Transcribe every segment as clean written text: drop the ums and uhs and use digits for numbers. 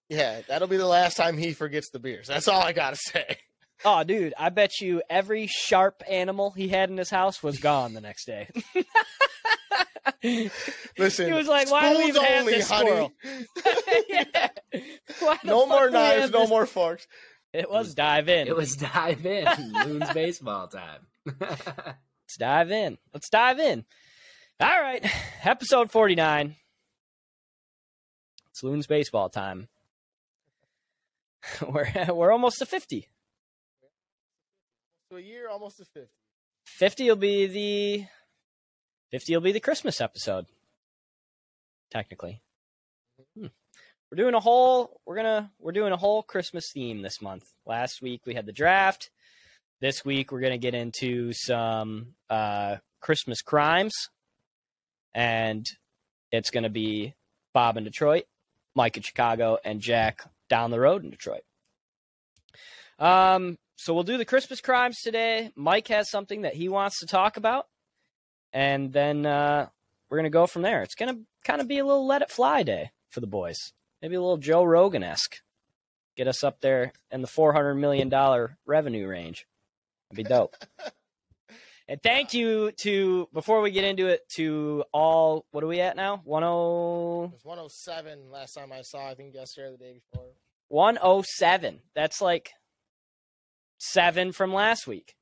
Yeah, that'll be the last time he forgets the beers. That's all I gotta say. Oh, dude, I bet you every sharp animal he had in his house was gone the next day. Listen, he was like, "Why do we even have this squirrel?" Yeah. No more knives, no more forks. It was dive in. It was dive in. Loons baseball time. Let's dive in. Let's dive in. All right, episode 49. It's Loons baseball time. We're almost to 50. So a year, almost to 50. 50 will be the Christmas episode. Technically. We're doing a whole Christmas theme this month. Last week we had the draft. This week we're gonna get into some Christmas crimes. And it's gonna be Bob in Detroit, Mike in Chicago, and Jack down the road in Detroit. So we'll do the Christmas crimes today. Mike has something that he wants to talk about. And then we're going to go from there. It's going to kind of be a little let it fly day for the boys. Maybe a little Joe Rogan-esque. Get us up there in the $400 million revenue range. That'd be dope. And thank you to, before we get into it, to all, what are we at now? It was 107 last time I saw, I think yesterday or the day before. 107. That's like 7 from last week.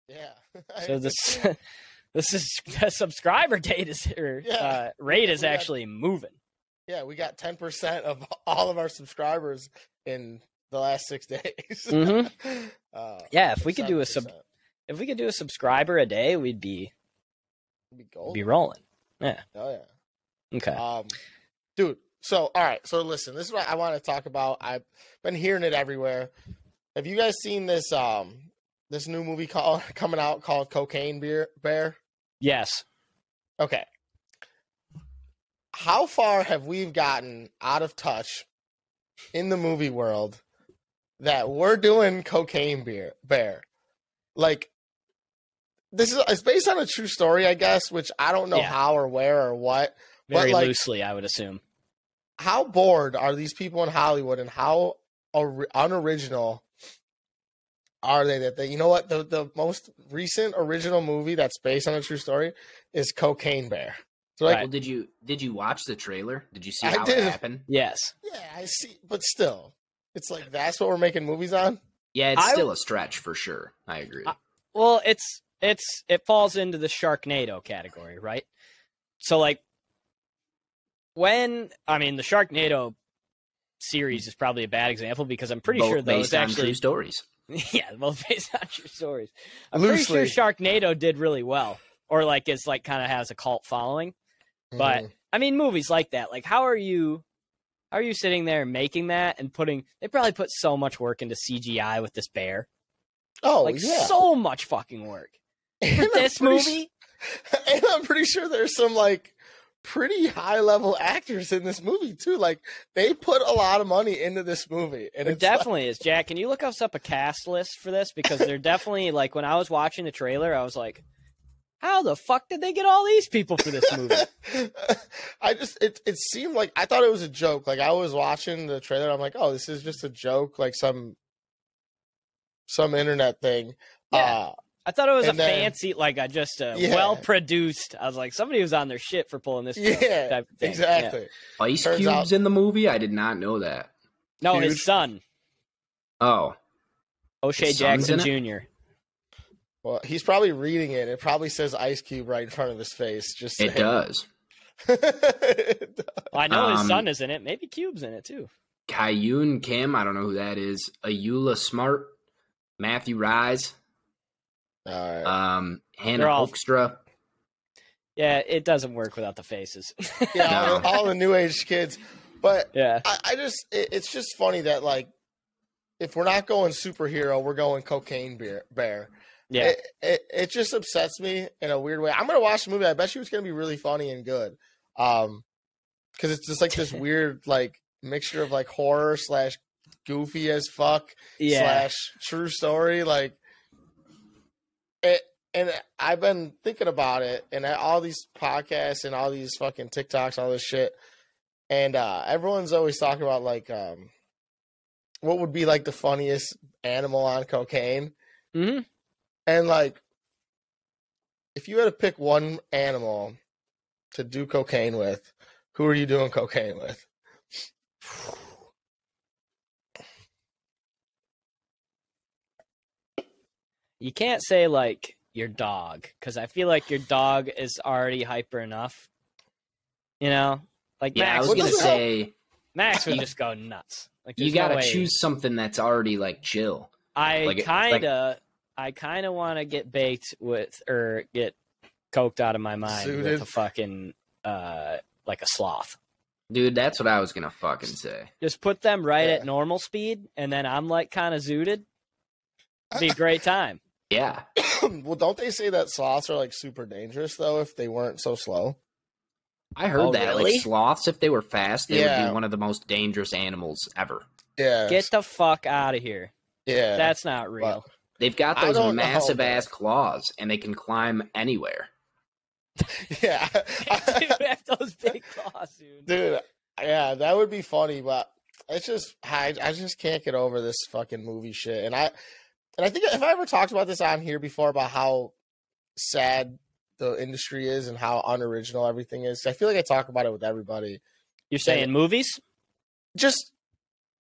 Yeah. So this is the subscriber rate is actually moving. Yeah, we got 10% of all of our subscribers in the last 6 days. Mm-hmm. Yeah, if we could 7%. do a subscriber a day, we'd be rolling. Yeah. Oh yeah. Okay. Dude. So all right. So listen, this is what I want to talk about. I've been hearing it everywhere. Have you guys seen this this new movie coming out called Cocaine Bear? Yes. Okay. How far have we gotten out of touch in the movie world that we're doing Cocaine Bear? Like, it's based on a true story, I guess, which I don't know how or where or what. Very but like, loosely, I would assume. How bored are these people in Hollywood, and how unoriginal are they that you know what, the most recent original movie that's based on a true story is Cocaine Bear. So like, well, did you watch the trailer? Did you see how it happened? Yes. Yeah, I see, but still, it's like that's what we're making movies on. Yeah, it's still a stretch for sure. I agree. Well, it falls into the Sharknado category, right? So like, the Sharknado series is probably a bad example because I'm pretty sure those based on actually true stories. Yeah, both based on true stories. I'm pretty sure Sharknado did really well, or like it's like kind of has a cult following. But I mean, movies like that, like how are you sitting there making that and they probably put so much work into CGI with this bear. Oh, like yeah. So much fucking work for this movie. And I'm pretty sure there's some like pretty high level actors in this movie too. Like they put a lot of money into this movie, and it definitely is. Jack, can you look us up a cast list for this? Because they're definitely like, when I was watching the trailer, I was like, how the fuck did they get all these people for this movie? It seemed like, I thought it was a joke. Like I was watching the trailer, I'm like, oh, this is just a joke, like some internet thing. Yeah. I thought it was fancy, like well produced. I was like, somebody was on their shit for pulling this. Yeah, type of thing. exactly. Yeah. Ice Cube's in the movie. I did not know that. No, his son. Oh, O'Shea Jackson Jr. Well, he's probably reading it. It probably says Ice Cube right in front of his face. It does. Well, I know his son is in it. Maybe Cube's in it too. Kyun Kim. I don't know who that is. Ayula Smart. Matthew Rise. All right. Hannah Hoekstra. Yeah, it doesn't work without the faces. Yeah, all the new age kids. But yeah, it's just funny that like, if we're not going superhero, we're going Cocaine Bear. Yeah, it just upsets me in a weird way. I'm gonna watch the movie. I bet you it's gonna be really funny and good. Because it's just like this weird like mixture of like horror / goofy as fuck / true story. Like it, and I've been thinking about it, and all these podcasts and all these fucking TikToks, all this shit, and everyone's always talking about like what would be like the funniest animal on cocaine. Mm-hmm. And like, if you had to pick one animal to do cocaine with, who are you doing cocaine with? You can't say like your dog, because I feel like your dog is already hyper enough. You know, like Yeah, I Max. was gonna doesn't say Max would just go nuts. Like you there's gotta no way. choose something that's already like chill. I like- kind of want to get baked with or get coked out of my mind with Zooted. a fucking like a sloth. Dude, that's what I was gonna fucking say. Just put them right Yeah. at normal speed, and then I'm like kind of zooted. Be a great time. Yeah. Well, don't they say that sloths are like super dangerous though if they weren't so slow? I heard Oh, that. really? Like sloths, if they were fast, they would Yeah. be one of the most dangerous animals ever. Yeah. Get the fuck out of here. yeah. That's not real. Well, They've got I those don't know, massive man. ass claws, and they can climb anywhere. yeah. Dude, we have those big claws, dude. Dude, yeah, that would be funny, but it's just I just can't get over this fucking movie shit. And I think if I ever talked about this on here before about how sad the industry is and how unoriginal everything is. I feel like I talk about it with everybody. You're saying movies?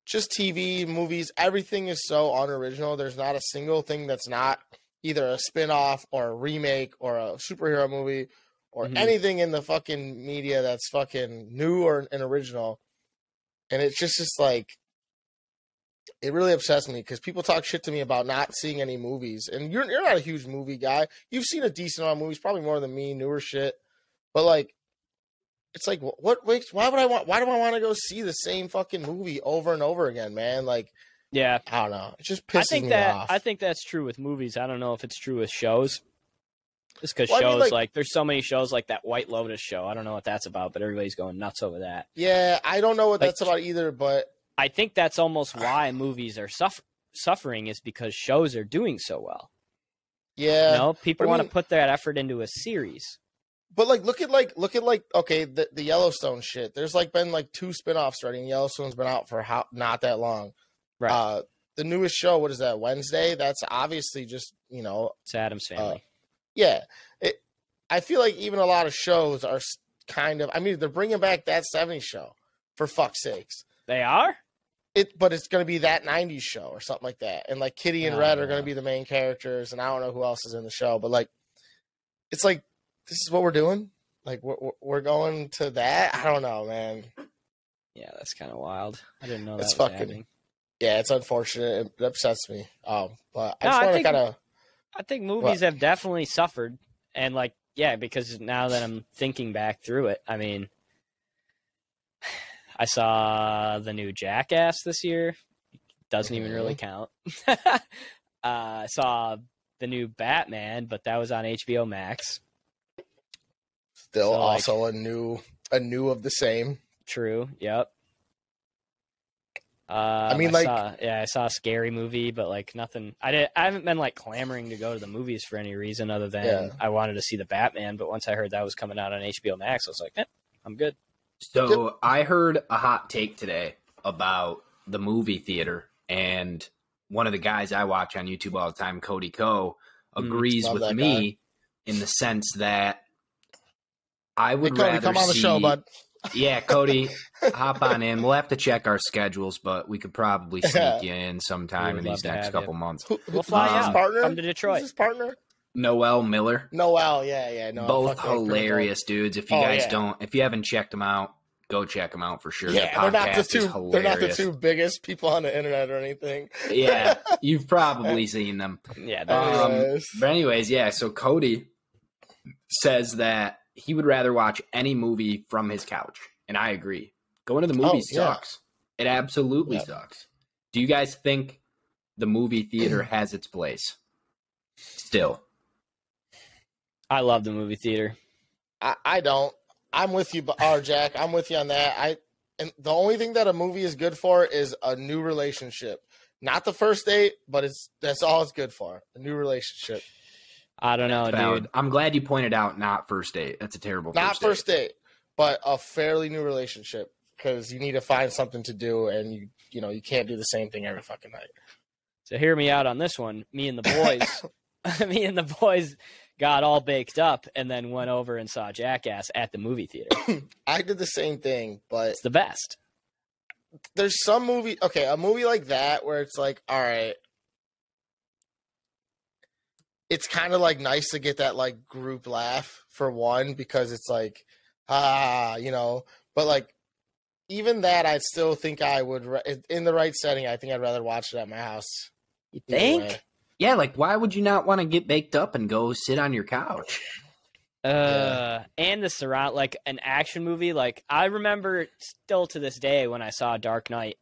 Just TV, movies, everything is so unoriginal. There's not a single thing that's not either a spin-off or a remake or a superhero movie or Mhm. anything in the fucking media that's fucking new or an original. And it's just like, it really upsets me because people talk shit to me about not seeing any movies. And you're not a huge movie guy. You've seen a decent amount of movies, probably more than me, newer shit. But like, it's like, why do I want to go see the same fucking movie over and over again, man? Like, Yeah. I don't know. It just pisses me off. I think that's true with movies. I don't know if it's true with shows. Just because Well, I shows mean, like there's so many shows like that White Lotus show. I don't know what that's about, but everybody's going nuts over that. Yeah, I don't know what Like- that's about either, but I think that's almost why movies are suffering is because shows are doing so well. yeah. You know, people but I want to mean- put that effort into a series. But like, look at okay, the Yellowstone shit. There's like been like 2 spinoffs already, and Yellowstone's been out for not that long. Right. The newest show, what is that? Wednesday. That's obviously just It's Adam's Family. yeah. I feel like even a lot of shows are kind of. I mean, they're bringing back That 70s Show, for fuck's sakes. They are? But it's going to be That 90s Show or something like that, and like Kitty and Oh, Red are going yeah. to be the main characters, and I don't know who else is in the show, but like, it's like this is what we're doing. Like we're going to that. I don't know, man. Yeah, that's kind of wild. I didn't know that It's was fucking- happening. Yeah, it's unfortunate. It upsets me. But I No, just I want to think- kind of. I think movies have definitely suffered, and like, yeah, because now that I'm thinking back through it, I mean, I saw the new Jackass this year. Doesn't even really count. I saw the new Batman, but that was on HBO Max. Still, So, like- also a new of the same. True. Yep. mean, like- I saw a scary movie, but like nothing. I haven't been like clamoring to go to the movies for any reason other than Yeah. I wanted to see the Batman. But once I heard that was coming out on HBO Max, I was like, I'm good. So I heard a hot take today about the movie theater, and one of the guys I watch on YouTube all the time, Cody Ko, agrees love with that me in the sense that I Hey, would Cody, rather come on the see, show, bud. Yeah, Cody, hop on in. We'll have to check our schedules, but we could probably sneak you in sometime We in would these love to next have you. couple months. We'll fly Who's out. his partner? Come to Detroit. Who's his partner? Noel Miller. Noel. Yeah. No, Both fuck, pretty hilarious dudes. If you Oh, guys yeah. if you haven't checked them out, go check them out for sure. cool. Their Yeah, they're not the podcast is two. They're not the hilarious. two biggest people on the internet or anything. Yeah, you've probably seen them. Yeah, that was, Anyways. But anyways, yeah. So Cody says that he would rather watch any movie from his couch, and I agree. Going to the movies yeah. sucks. It absolutely Yep. sucks. Do you guys think the movie theater has its place? Still, I love the movie theater. I don't. I'm with you, Jack. I'm with you on that. And the only thing that a movie is good for is a new relationship. Not the first date, but that's all it's good for. A new relationship. I don't know, valid. dude. I'm glad you pointed out not first date. That's a terrible Not first date. first date, but a fairly new relationship because you need to find something to do and you can't do the same thing every fucking night. So hear me out on this one. Me and the boys got all baked up and then went over and saw Jackass at the movie theater. I did the same thing, but It's the best. there's some movie, okay, a movie like that where it's like, all right, it's kind of like nice to get that like group laugh for one, because it's like, but like even that, I still think I would, in the right setting, I think I'd rather watch it at my house. You Either think? way. Yeah, like why would you not want to get baked up and go sit on your couch? And the surround, like an action movie. Like I remember still to this day when I saw Dark Knight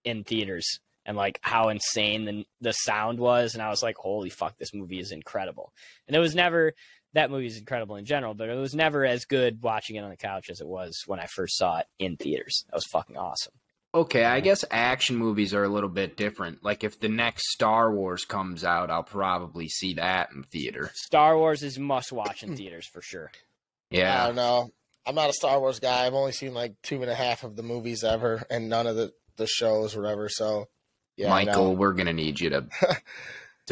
in theaters and like how insane the sound was, and I was like, "Holy fuck, this movie is incredible!" And it was never that movie is incredible in general, but it was never as good watching it on the couch as it was when I first saw it in theaters. That was fucking awesome. Okay, I guess action movies are a little bit different. Like if the next Star Wars comes out, I'll probably see that in theater. Star Wars is must watch in theaters for sure. I Yeah. don't know. I'm not a Star Wars guy. I've only seen like 2.5 of the movies ever, and none of the shows or whatever. So, yeah, Michael, we're gonna need you to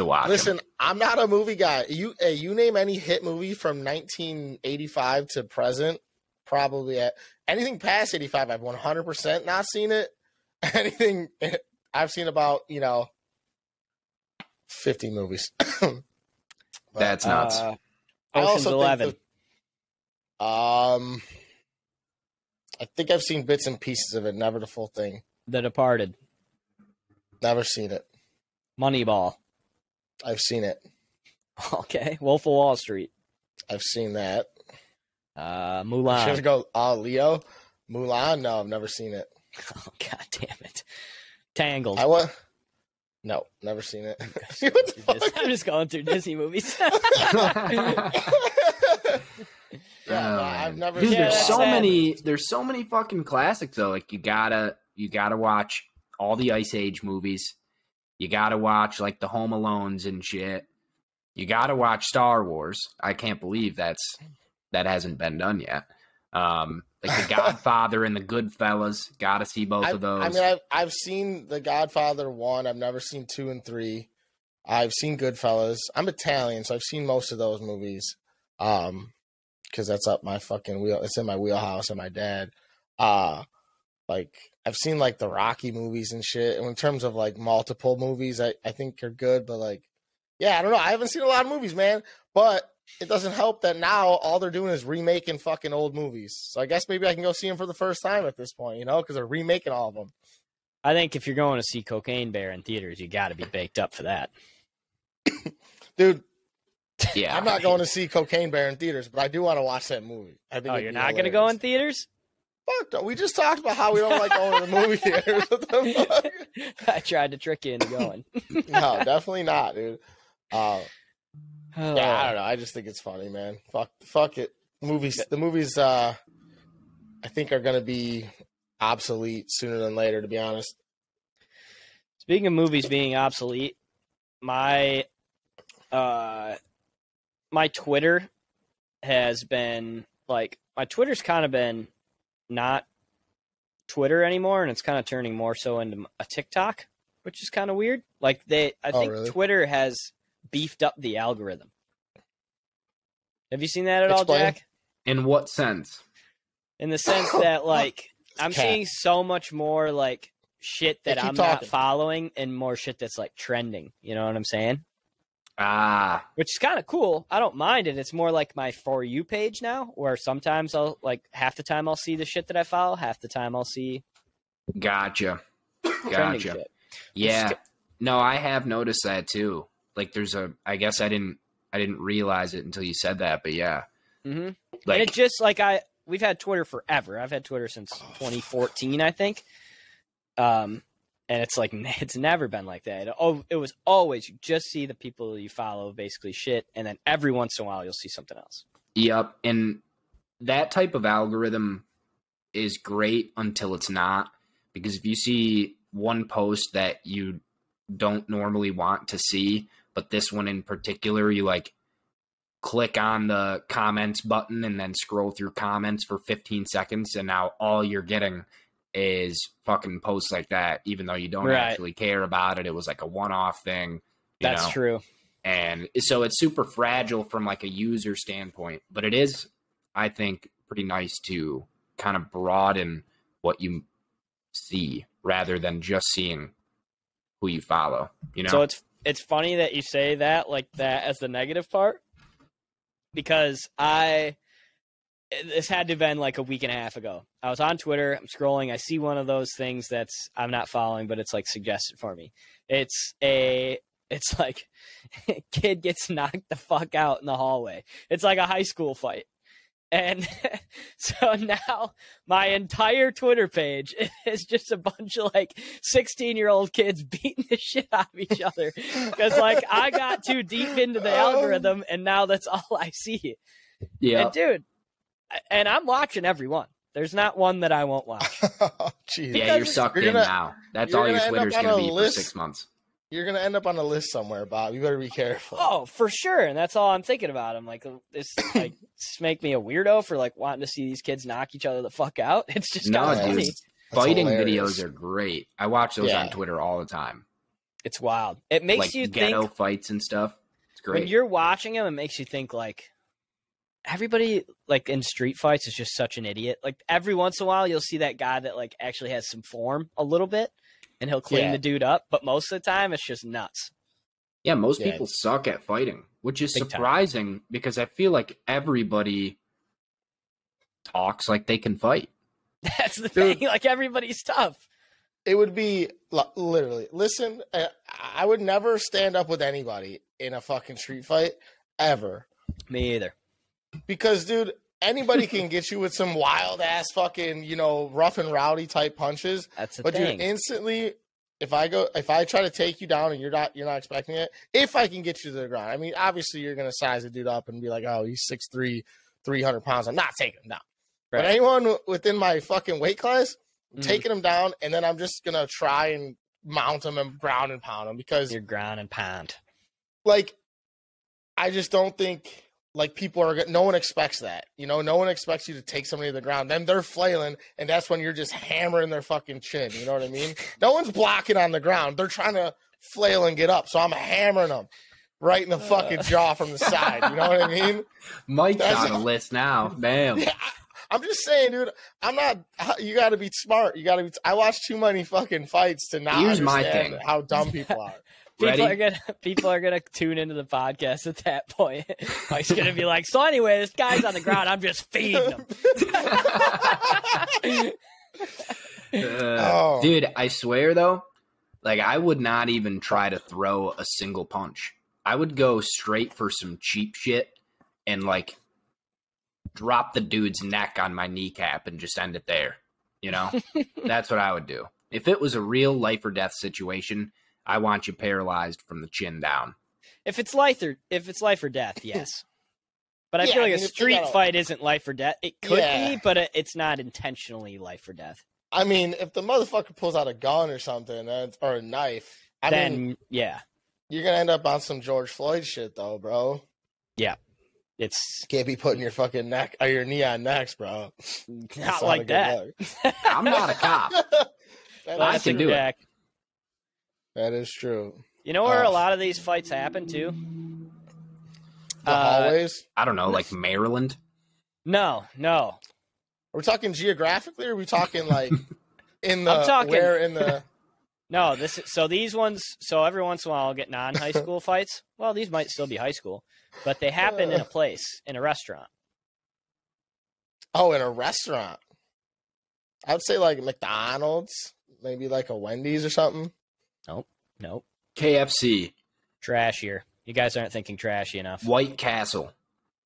watch 'em. Listen, I'm not a movie guy. You name any hit movie from 1985 to present, probably anything past 85, I've 100% not seen it. Anything I've seen about 50 movies. That's nuts. I Ocean's also 11. I think I've seen bits and pieces of it, never the full thing. The Departed. Never seen it. Moneyball. I've seen it. Okay. Wolf of Wall Street. I've seen that. Should Mulan. go Leo? Mulan? No, I've never seen it. Oh, God damn it. Tangled. No, never seen it. I'm just going through Disney movies. I've never Dude, seen there's that's so sad. there's so many fucking classics though. Like you gotta watch all the Ice Age movies. You gotta watch like the Home Alones and shit. You gotta watch Star Wars. I can't believe that hasn't been done yet. Like the Godfather and the Goodfellas. Gotta see both of those. I mean, I've seen The Godfather 1. I've never seen 2 and 3. I've seen Goodfellas. I'm Italian, so I've seen most of those movies. Because that's up my fucking wheel. It's in my wheelhouse and my dad. Like I've seen like the Rocky movies and shit. And in terms of like multiple movies, I think are good. But like, yeah, I don't know. I haven't seen a lot of movies, man. But it doesn't help that now all they're doing is remaking fucking old movies. So I guess maybe I can go see them for the first time at this point, because they're remaking all of them. I think if you're going to see Cocaine Bear in theaters, you got to be baked up for that. Dude, yeah, I'm not going to see Cocaine Bear in theaters, but I do want to watch that movie. I think Oh, it'd you're be not going to go in hilarious. theaters? Fuck no. We just talked about how we don't like going to the movie theaters. What the fuck? I tried to trick you into going. No, definitely not, dude. Yeah, I don't know. I just think it's funny, man. Fuck it. The movies, I think are gonna be obsolete sooner than later. To be honest. Speaking of movies being obsolete, my Twitter has been like my Twitter's kind of been not Twitter anymore, and it's kind of turning more so into a TikTok, which is kind of weird. Like I think really? Twitter has beefed up the algorithm. Have you seen that at Explain. all, Jack? in what sense? In the sense that like I'm Cat. seeing so much more like shit that Yeah, keep I'm not talking. following and more shit that's like trending. You know what I'm saying? Ah, Which is kind of cool. I don't mind it. It's more like my For You page now, where sometimes I'll like half the time I'll see the shit that I follow, half the time I'll see gotcha. trending Gotcha. shit. Yeah. No, I have noticed that too. Like I guess I didn't realize it until you said that, but yeah. Mm-hmm. And Like it just like we've had Twitter forever. I've had Twitter since 2014, I think. And it's like it's never been like that. It was always you just see the people you follow basically shit, and then every once in a while you'll see something else. Yep. And that type of algorithm is great until it's not. Because if you see one post that you don't normally want to see, but this one in particular, you like click on the comments button and then scroll through comments for 15 seconds, and now all you're getting is fucking posts like that, even though you don't Right. actually care about it. It was like a one-off thing. That's know? true. And so it's super fragile from like a user standpoint, but it is, I think, pretty nice to kind of broaden what you see rather than just seeing who you follow, you know? So it's funny that you say that like that as the negative part, because this had to have been like a week and a half ago. I was on Twitter, I'm scrolling, I see one of those things that's I'm not following, but it's like suggested for me. It's like kid gets knocked the fuck out in the hallway. It's like a high school fight. And so now my entire Twitter page is just a bunch of like 16-year-old kids beating the shit out of each other. Because like I got too deep into the algorithm and now that's all I see. Yeah. And dude, and I'm watching every one. There's not one that I won't watch. Jeez. Yeah, you're sucked in now. That's all your Twitter's going to be for 6 months. You're going to end up on a list somewhere, Bob. You better be careful. Oh, for sure. And that's all I'm thinking about. I'm like, this like make me a weirdo for like wanting to see these kids knock each other the fuck out. It's just No, kind of dude. funny. Fighting hilarious. videos are great. I watch those Yeah. on Twitter all the time. It's wild. It makes Like you ghetto think fights and stuff. It's great. when you're watching them, it makes you think like everybody like in street fights is just such an idiot. Like every once in a while you'll see that guy that like actually has some form a little bit and he'll clean Yeah. the dude up, but most of the time it's just nuts. Yeah, most Yeah. people suck at fighting, which is Big time. surprising because I feel like everybody talks like they can fight. That's the Dude. thing. Like everybody's tough. It would be literally, listen, I would never stand up with anybody in a fucking street fight ever. Me either. Because, dude, anybody can get you with some wild ass fucking, rough and rowdy type punches. That's the But thing. dude, instantly, if I try to take you down and you're not expecting it, if I can get you to the ground, I mean, obviously you're gonna size a dude up and be like, oh, he's 6'3", 300 pounds. I'm not taking him down. Right. But anyone within my fucking weight class, I'm Mhm. taking him down, and then I'm just gonna try and mount him and ground and pound him because, You're ground and pound. like, I just don't think. Like, people are, no one expects that. No one expects you to take somebody to the ground. Then they're flailing, and that's when you're just hammering their fucking chin. You know what I mean? No one's blocking on the ground. They're trying to flail and get up. So I'm hammering them right in the fucking jaw from the side. You know what I mean? Mike's That's- on the list now. Bam. Yeah, I'm just saying, dude, I'm not, you got to be smart. I watch too many fucking fights to not Here's my understand thing. how dumb people are. People are gonna tune into the podcast at that point. Mike's gonna be like, so anyway, this guy's on the ground. I'm just feeding him. Oh. Dude, I swear though, like I would not even try to throw a single punch. I would go straight for some cheap shit and like drop the dude's neck on my kneecap and just end it there. That's what I would do. If it was a real life or death situation, I want you paralyzed from the chin down. If it's life or death, yes. But I Yeah, feel like I a mean, if they street gotta- fight isn't life or death. It could Yeah. be, but it's not intentionally life or death. I mean, if the motherfucker pulls out a gun or something, or a knife, Then yeah, you're going to end up on some George Floyd shit, though, bro. it's Can't be putting your fucking neck or your knee on necks, bro. That's not a like good that. look. I'm not a cop. That I is can true. do it. Jack. That is true. You know where Oh. a lot of these fights happen too? The hallways. I don't know, like Maryland. No. Are we talking geographically, or are we talking like in the I'm talking- where in the? No, these ones. So every once in a while, I'll get non-high school fights. Well, these might still be high school, but they happen in a place, in a restaurant. Oh, in a restaurant. I would say like McDonald's, maybe like a Wendy's or something. Nope, KFC, trashier. You guys aren't thinking trashy enough. White Castle.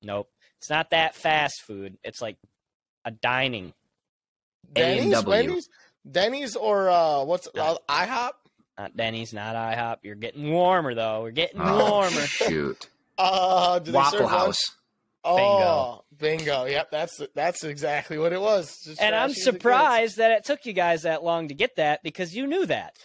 Nope, it's not that fast food. It's like a dining. Denny's, A&W. Wendy's, Denny's, or what's IHOP? Not Denny's, not IHOP. You're getting warmer though. We're getting Oh, warmer. shoot. Do they Waffle serve House. lunch? Oh, bingo. Yep, that's exactly what it was. Just And I'm trashy as it gets. surprised that it took you guys that long to get that because you knew that.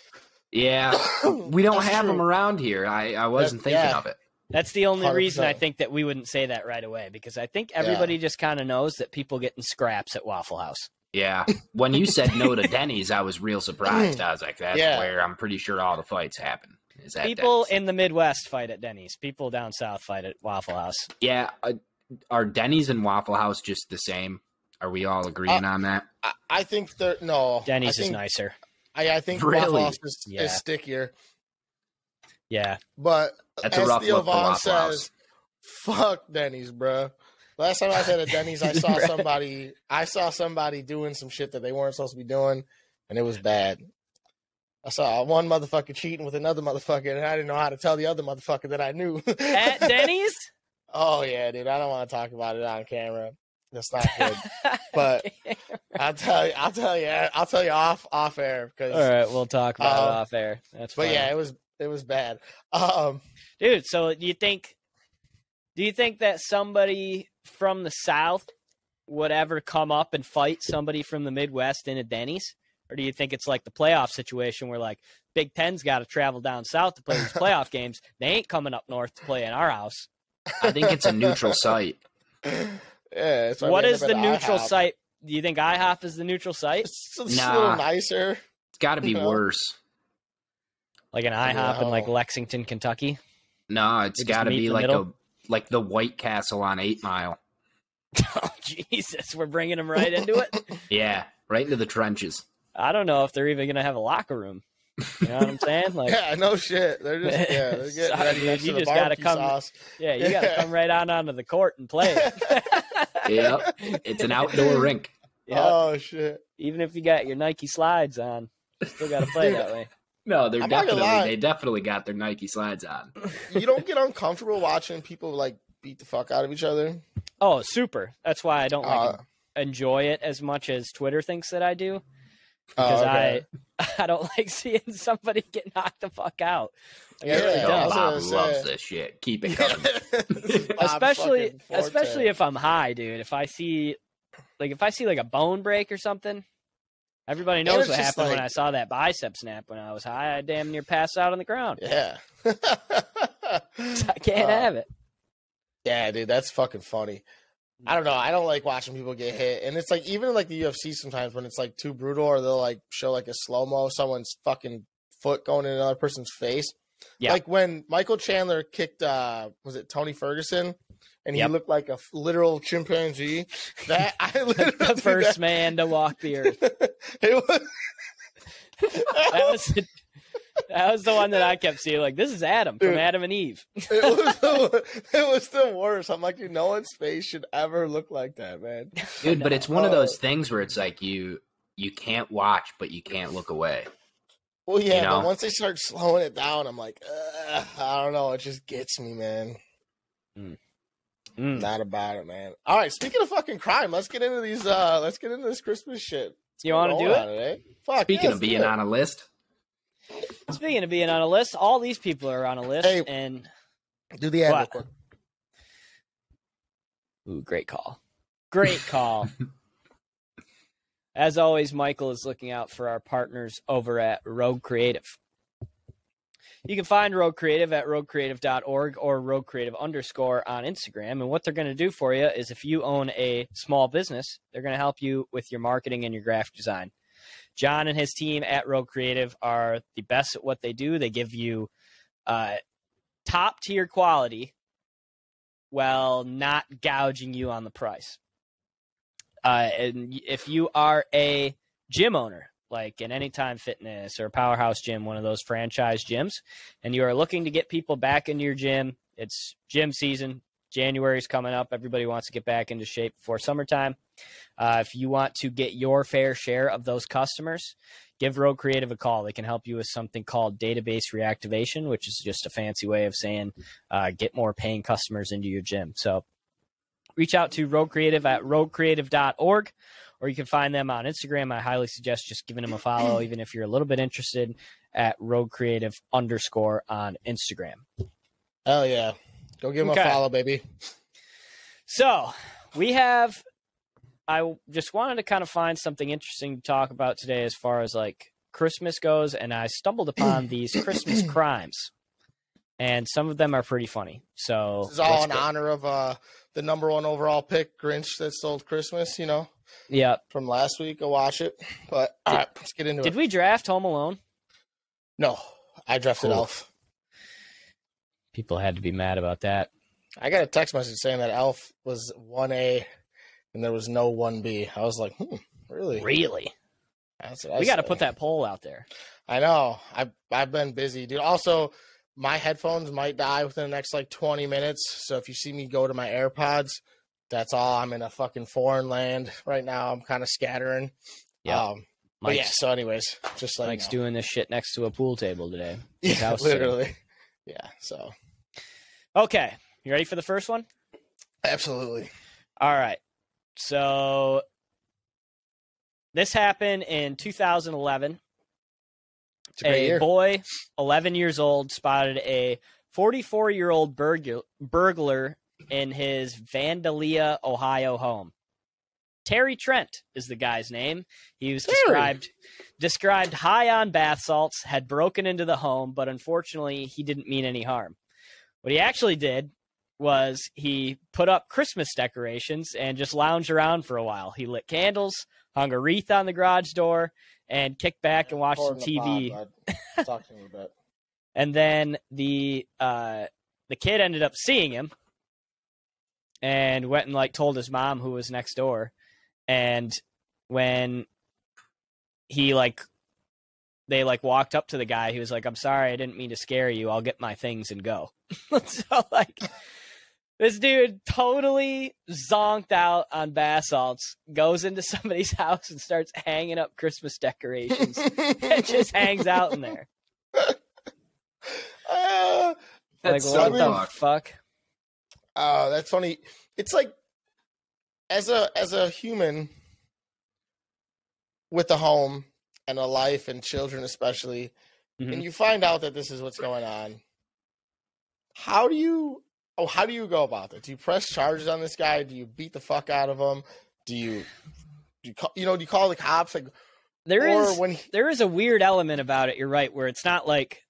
Yeah, we don't That's have them true. around here. I wasn't thinking yeah. of it. That's the only reason I 100%. think that we wouldn't say that right away because I think everybody just kind of knows that people getting scraps at Waffle House. Yeah. When you said no to Denny's, I was real surprised. I was like, that's Yeah. where I'm pretty sure all the fights happen. Is at People Denny's. in the Midwest fight at Denny's. People down south fight at Waffle House. Yeah. Are Denny's and Waffle House just the same? Are we all agreeing on that? I think they're no. Denny's I is think, nicer. I think Really? Waffle House Yeah. is stickier. Yeah. But That's a as rough Theo look for Vaughn Waffle House. says, fuck Denny's, bro. Last time I was at a Denny's, I saw Right. somebody doing some shit that they weren't supposed to be doing, and it was bad. I saw one motherfucker cheating with another motherfucker, and I didn't know how to tell the other motherfucker that I knew. At Denny's? Oh yeah, dude. I don't want to talk about it on camera. That's not good. But I'll tell you off air because. All right, we'll talk about it off air. That's But fine. yeah, it was bad. Dude, so do you think that somebody from the South would ever come up and fight somebody from the Midwest in a Denny's? Or do you think it's like the playoff situation where like Big Ten's got to travel down south to play these playoff games? They ain't coming up north to play in our house. I think it's a neutral site. Yeah. That's why What we is end the up at neutral IHOP. site? Do you think IHOP is the neutral site? It's just Nah. a little nicer. It's got to be No. worse. Like an IHOP in like No. Lexington, Kentucky? No, it's They just got to meet in be the like middle? like the White Castle on 8 Mile. Oh, Jesus. We're bringing them right into it? Yeah, right into the trenches. I don't know if they're even going to have a locker room. You know what I'm saying? Like, Yeah, no shit. They're just they're getting Sorry, ready dude, next you to the just gotta barbecue come- sauce. yeah, you got to come right on onto the court and play. Yep, it's an outdoor rink. Yeah. Oh shit. Even if you got your Nike slides on, you still got to play that way. No, I'm not gonna lie. they definitely got their Nike slides on. You don't get uncomfortable watching people like beat the fuck out of each other. Oh, super. That's why I don't like Uh, enjoy it as much as Twitter thinks that I do. oh, Because okay. I don't like seeing somebody get knocked the fuck out. Like, I Yeah, really I Oh, don't. was Bob gonna say. loves this shit. Keep it coming. Bob's fucking forte. Especially if I'm high, dude. If I see like a bone break or something, everybody knows it's what just happened when like- I saw that bicep snap when I was high. I damn near passed out on the ground. Yeah. I can't have it. Yeah, dude, that's fucking funny. I don't know. I don't like watching people get hit, and it's like even like the UFC sometimes when it's like too brutal, or they'll like show like a slow mo of someone's fucking foot going in another person's face. Yeah. Like when Michael Chandler kicked, was it Tony Ferguson, and he Yep. looked like a literal chimpanzee. That I literally The first man to walk the earth. It was. That was the one that I kept seeing. Like, this is Adam from Dude. Adam and Eve. It was the worst. I'm like, dude, no one's face should ever look like that, man. Dude, but No. it's one of those things where it's like you can't watch, but you can't look away. Well, yeah, You know? but once they start slowing it down, I'm like, I don't know. It just gets me, man. Mm. Not about it, man. All right, speaking of fucking crime, let's get into these. Let's get into this Christmas shit. You want to do it? Eh? Fuck. Speaking yeah, of let's being do it. on a list, Speaking of being on a list, all these people are on a list. Hey. And do the ad real What? quick. ooh, great call. Great call. As always, Michael is looking out for our partners over at Rogue Creative. You can find Rogue Creative at roguecreative.org or roguecreative_ on Instagram. And what they're going to do for you is if you own a small business, they're going to help you with your marketing and your graphic design. John and his team at Rogue Creative are the best at what they do. They give you top tier quality while not gouging you on the price. And if you are a gym owner, like an Anytime Fitness or Powerhouse Gym, one of those franchise gyms, and you are looking to get people back into your gym, it's gym season. January's coming up. Everybody wants to get back into shape before summertime. If you want to get your fair share of those customers, give Rogue Creative a call. They can help you with something called database reactivation, which is just a fancy way of saying get more paying customers into your gym. So reach out to Rogue Creative at roguecreative.org, or you can find them on Instagram. I highly suggest just giving them a follow, even if you're a little bit interested, at roguecreative_ on Instagram. Hell yeah. Go give him Okay. a follow, baby. So I just wanted to kind of find something interesting to talk about today as far as like Christmas goes, and I stumbled upon these Christmas crimes, and some of them are pretty funny. So This is all let's in go. honor of the #1 overall pick, Grinch that stole Christmas, you know? Yep. from last week. Go watch it. But all right, let's get into it. Did we draft Home Alone? No, I drafted Cool. Elf. People had to be mad about that. I got a text message saying that Elf was 1A and there was no 1B. I was like, really? Really? That's what I We got to say. put that poll out there. I know. I've been busy, dude. Also, my headphones might die within the next like 20 minutes. So if you see me go to my AirPods, that's all. I'm in a fucking foreign land right now. I'm kind of scattering. Yeah. But yeah. Mike's, So, anyways, just like Mike's doing this shit next to a pool table today. yeah, house sitting. literally. Yeah. So Okay. You ready for the first one? absolutely. All right. So this happened in 2011. It's a great year. Boy, 11 years old, spotted a 44-year-old burglar in his Vandalia, Ohio home. Terry Trent is the guy's name. He was described high on bath salts, had broken into the home, but unfortunately he didn't mean any harm. What he actually did was he put up Christmas decorations and just lounged around for a while. He lit candles, hung a wreath on the garage door, and kicked back and watched some TV. Talk to me a bit. And then the kid ended up seeing him and went and like told his mom, who was next door. And when they walked up to the guy, he was like, "I'm sorry, I didn't mean to scare you. I'll get my things and go." So like this dude totally zonked out on bath salts, goes into somebody's house and starts hanging up Christmas decorations and just hangs out in there. That's like, what so the fuck? Oh, that's funny. It's like as a human with a home and a life and children especially, Mhm. and you find out that this is what's going on. How do you go about it? Do you press charges on this guy? Do you beat the fuck out of him? Do you call the cops? Like There or is a weird element about it. You're right, where it's not like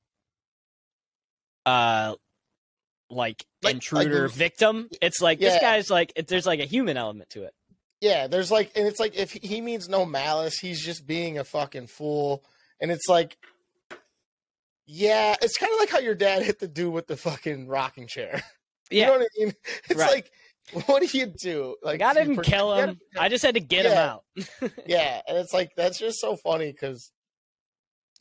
intruder victim. It's like this guy's like there's like a human element to it. yeah, there's like, and it's like if he means no malice, he's just being a fucking fool, and it's like. Yeah, it's kind of like how your dad hit the dude with the fucking rocking chair. You know what I mean? It's Right. like, what do you do? Like, I didn't kill him. I just had to get him out. Yeah, and it's like that's just so funny because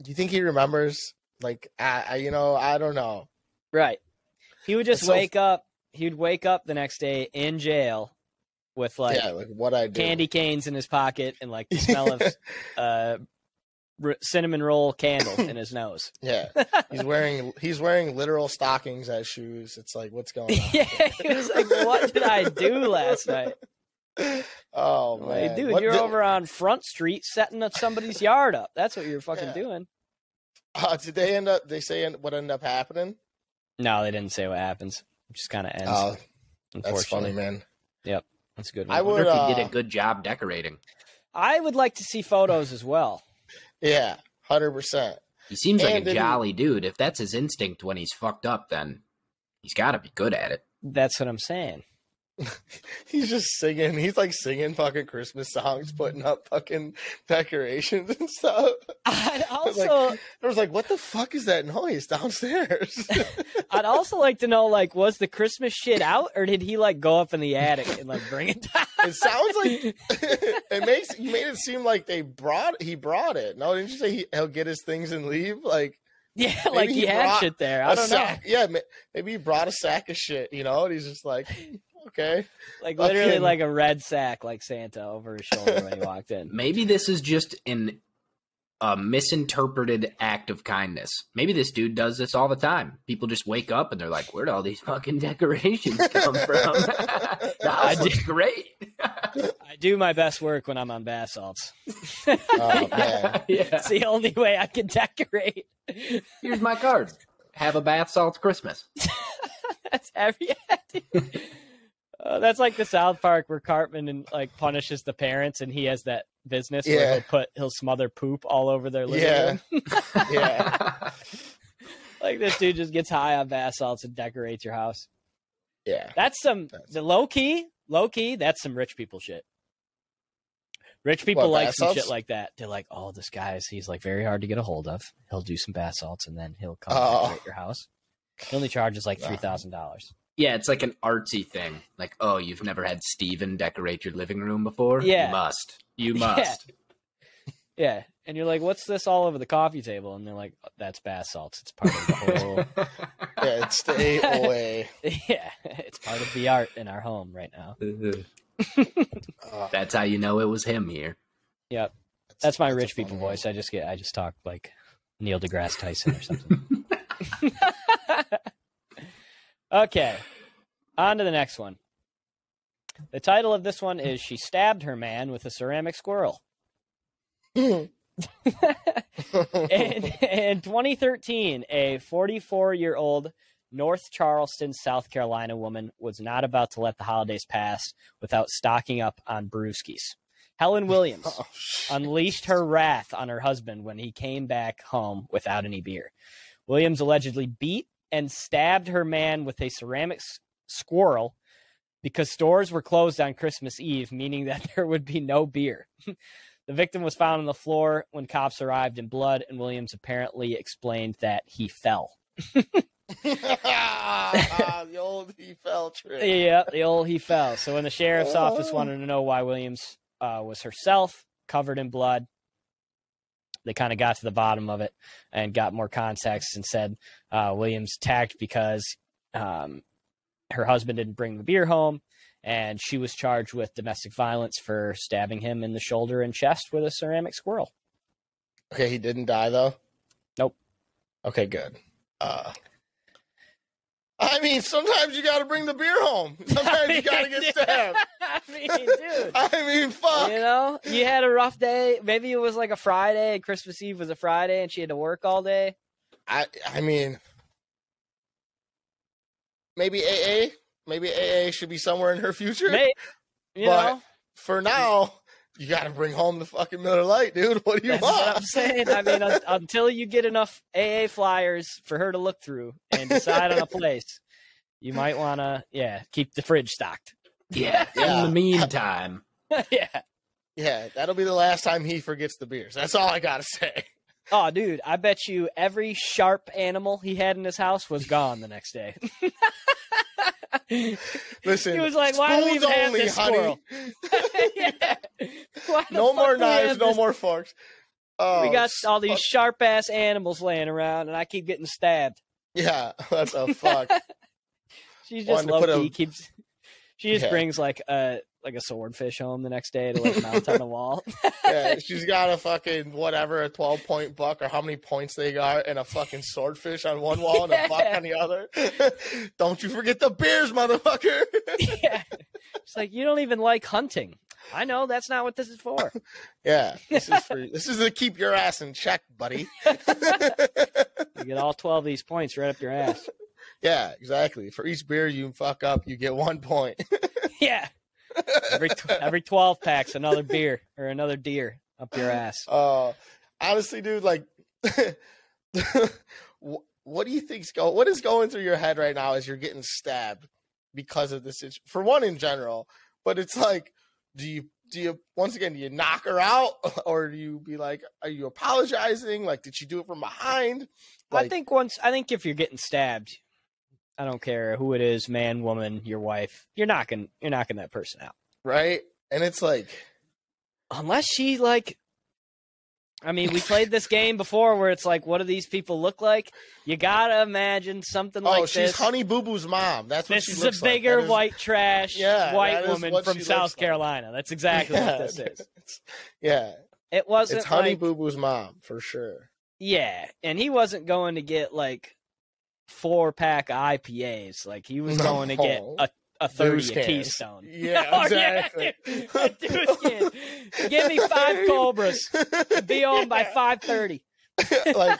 do you think he remembers? Like, I don't know. Right. He would just It's so- wake up. He'd wake up the next day in jail with like Like what I do. candy canes in his pocket and like the smell of cinnamon roll candle in his nose. Yeah, he's wearing literal stockings as shoes. It's like, what's going on? Yeah, he was like, "What did I do last night?" Oh I'm man, like, dude, What you're did- over on Front Street setting up somebody's yard up. That's what you're fucking Yeah. doing. Did they end up? They say what ended up happening? No, they didn't say what happens. It just kind of ends. Oh, that's unfortunately. funny, man. Yep, that's a good one. I I wonder would. if he did a good job decorating. I would like to see photos as well. Yeah, 100%. He seems like And a did he- jolly dude. If that's his instinct when he's fucked up, then he's got to be good at it. That's what I'm saying. He's just singing. He's like singing fucking Christmas songs, putting up fucking decorations and stuff. I'd I also, was like, what the fuck is that noise downstairs? I'd also like to know, like, was the Christmas shit out, or did he like go up in the attic and like bring it down? It sounds like you made it seem like he brought it. No, didn't you say he'll get his things and leave? Like Yeah, Maybe like he he had brought shit there. I don't know. sack. Yeah, maybe he brought a sack of shit, and he's just like, okay. Like literally fucking- like a red sack, like Santa over his shoulder when he walked in. Maybe this is just a misinterpreted act of kindness. Maybe this dude does this all the time. People just wake up and they're like, "Where'd all these fucking decorations come from?" The house looks great. I do my best work when I'm on bath salts. Oh man. Yeah. It's the only way I can decorate. Here's my card. Have a bath salts Christmas. That's every that's like the South Park where Cartman and like punishes the parents, and he has that business Yeah. where he'll smother poop all over their living Yeah. room. Yeah. Like this dude just gets high on bath salts and decorates your house. Yeah. That's the low key. That's some rich people shit. Rich people What, like bath some salts? shit like that. They're like, oh, this guy's he's like very hard to get a hold of. He'll do some bath salts and then he'll come decorate your house. He only charges like $3,000. Yeah, it's like an artsy thing. Like, oh, you've never had Steven decorate your living room before? Yeah. You must. You must. Yeah. And you're like, what's this all over the coffee table? And they're like, that's bath salts. It's part of the whole. Yeah, it's stay away. Yeah, it's part of the art in our home right now. That's how you know it was him here. Yep. That's my a rich funny people one. voice. I just talk like Neil deGrasse Tyson or something. Okay. On to the next one. The title of this one is She Stabbed Her Man with a Ceramic Squirrel. In 2013, a 44-year-old North Charleston, South Carolina woman was not about to let the holidays pass without stocking up on brewskis. Helen Williams unleashed her wrath on her husband when he came back home without any beer. Williams allegedly beat and stabbed her man with a ceramic squirrel because stores were closed on Christmas Eve, meaning that there would be no beer. The victim was found on the floor when cops arrived in blood, and Williams apparently explained that he fell. The old he fell trick. Yeah, the old he fell. So when the sheriff's office wanted to know why Williams was herself covered in blood, they kind of got to the bottom of it and got more context and said Williams tagged because her husband didn't bring the beer home, and she was charged with domestic violence for stabbing him in the shoulder and chest with a ceramic squirrel. Okay, he didn't die though? Nope. Okay, good. I mean, sometimes you got to bring the beer home. Sometimes you got to get stabbed. I mean, dude. I mean, fuck. You know, you had a rough day. Maybe it was like a Friday and Christmas Eve was a Friday and she had to work all day. I mean, maybe AA. Maybe AA should be somewhere in her future. Maybe, you But know, for now, you got to bring home the fucking Miller Lite, dude. What do you that's want? what I'm saying. I mean, until you get enough AA flyers for her to look through and decide on a place, you might want to, keep the fridge stocked. Yeah. Yeah. In the meantime. Yeah. Yeah, that'll be the last time he forgets the beers. That's all I got to say. Oh, dude, I bet you every sharp animal he had in his house was gone the next day. Listen, He was like, why do we spoons even have only, this honey. squirrel? Yeah. Why the No fuck more do we have knives, no this- more forks. Oh, We got all these sharp ass animals laying around, and I keep getting stabbed. Yeah, what the fuck? She just Wanted to low put key a- keeps. She just Yeah. brings like a swordfish home the next day to like mount on the wall. Yeah, she's got a fucking whatever, a 12-point buck or how many points they got, and a fucking swordfish on one wall and a buck Yeah. on the other. Don't you forget the beers, motherfucker. Yeah, it's like you don't even like hunting. I know that's not what this is for. Yeah, this is to keep your ass in check, buddy. You get all 12 of these points right up your ass. Yeah, exactly. For each beer you fuck up, you get 1 point. Yeah, every 12 packs another beer or another deer up your ass. Honestly, dude, like, what do you think's what is going through your head right now as you're getting stabbed because of this? For one, in general, but it's like, do you once again, do you knock her out, or do you be like, are you apologizing? Like, did she do it from behind? Like, I think if you're getting stabbed, I don't care who it is, man, woman, your wife, you're knocking that person out. right? And it's like, Unless she like, I mean, we played this game before where it's like, what do these people look like? You gotta imagine something like she's this. Honey Boo Boo's mom. That's what This she is looks a bigger like. That is- white trash Yeah, white that is woman what from she South looks like. Carolina. That's exactly what this is. Yeah, It wasn't it's Honey like, Boo Boo's mom for sure. yeah, and he wasn't going to get like 4-pack IPAs. Like he was going to get No. a 30 Deuce a cans. Keystone. Yeah, Oh, exactly. dude. A Deuce can. Give me 5 Cobras. Be on by 5:30. Like,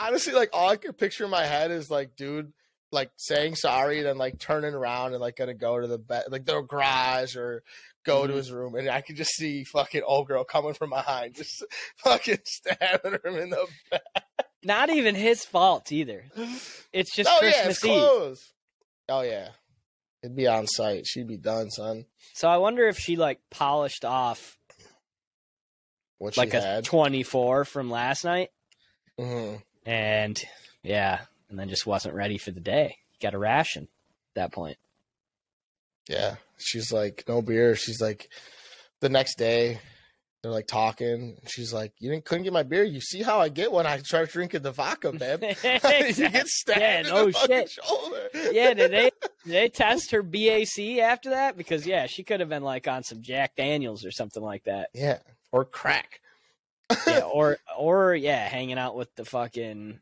honestly, like, all I could picture in my head is like, dude, like saying sorry and then like turning around and like gonna go to the bed, like the garage, or go to his room, and I could just see fucking old girl coming from behind, just fucking stabbing him in the back. Not even his fault either. It's just Oh Christmas yeah, it's Eve. closed. Oh yeah, it'd be on site. She'd be done, son. So I wonder if she like polished off what like she a had. 24 from last night. Mhm. And yeah, and then just wasn't ready for the day. Got a ration at that point. Yeah, she's like, no beer. She's like, the next day, they're like talking. She's like, couldn't get my beer. You see how I get when I start drinking the vodka, babe? You get stabbed Yeah, in no the fucking shit. shoulder. Yeah, did they test her BAC after that? Because yeah, she could have been like on some Jack Daniels or something like that. Yeah, or crack. Yeah, or yeah, hanging out with the fucking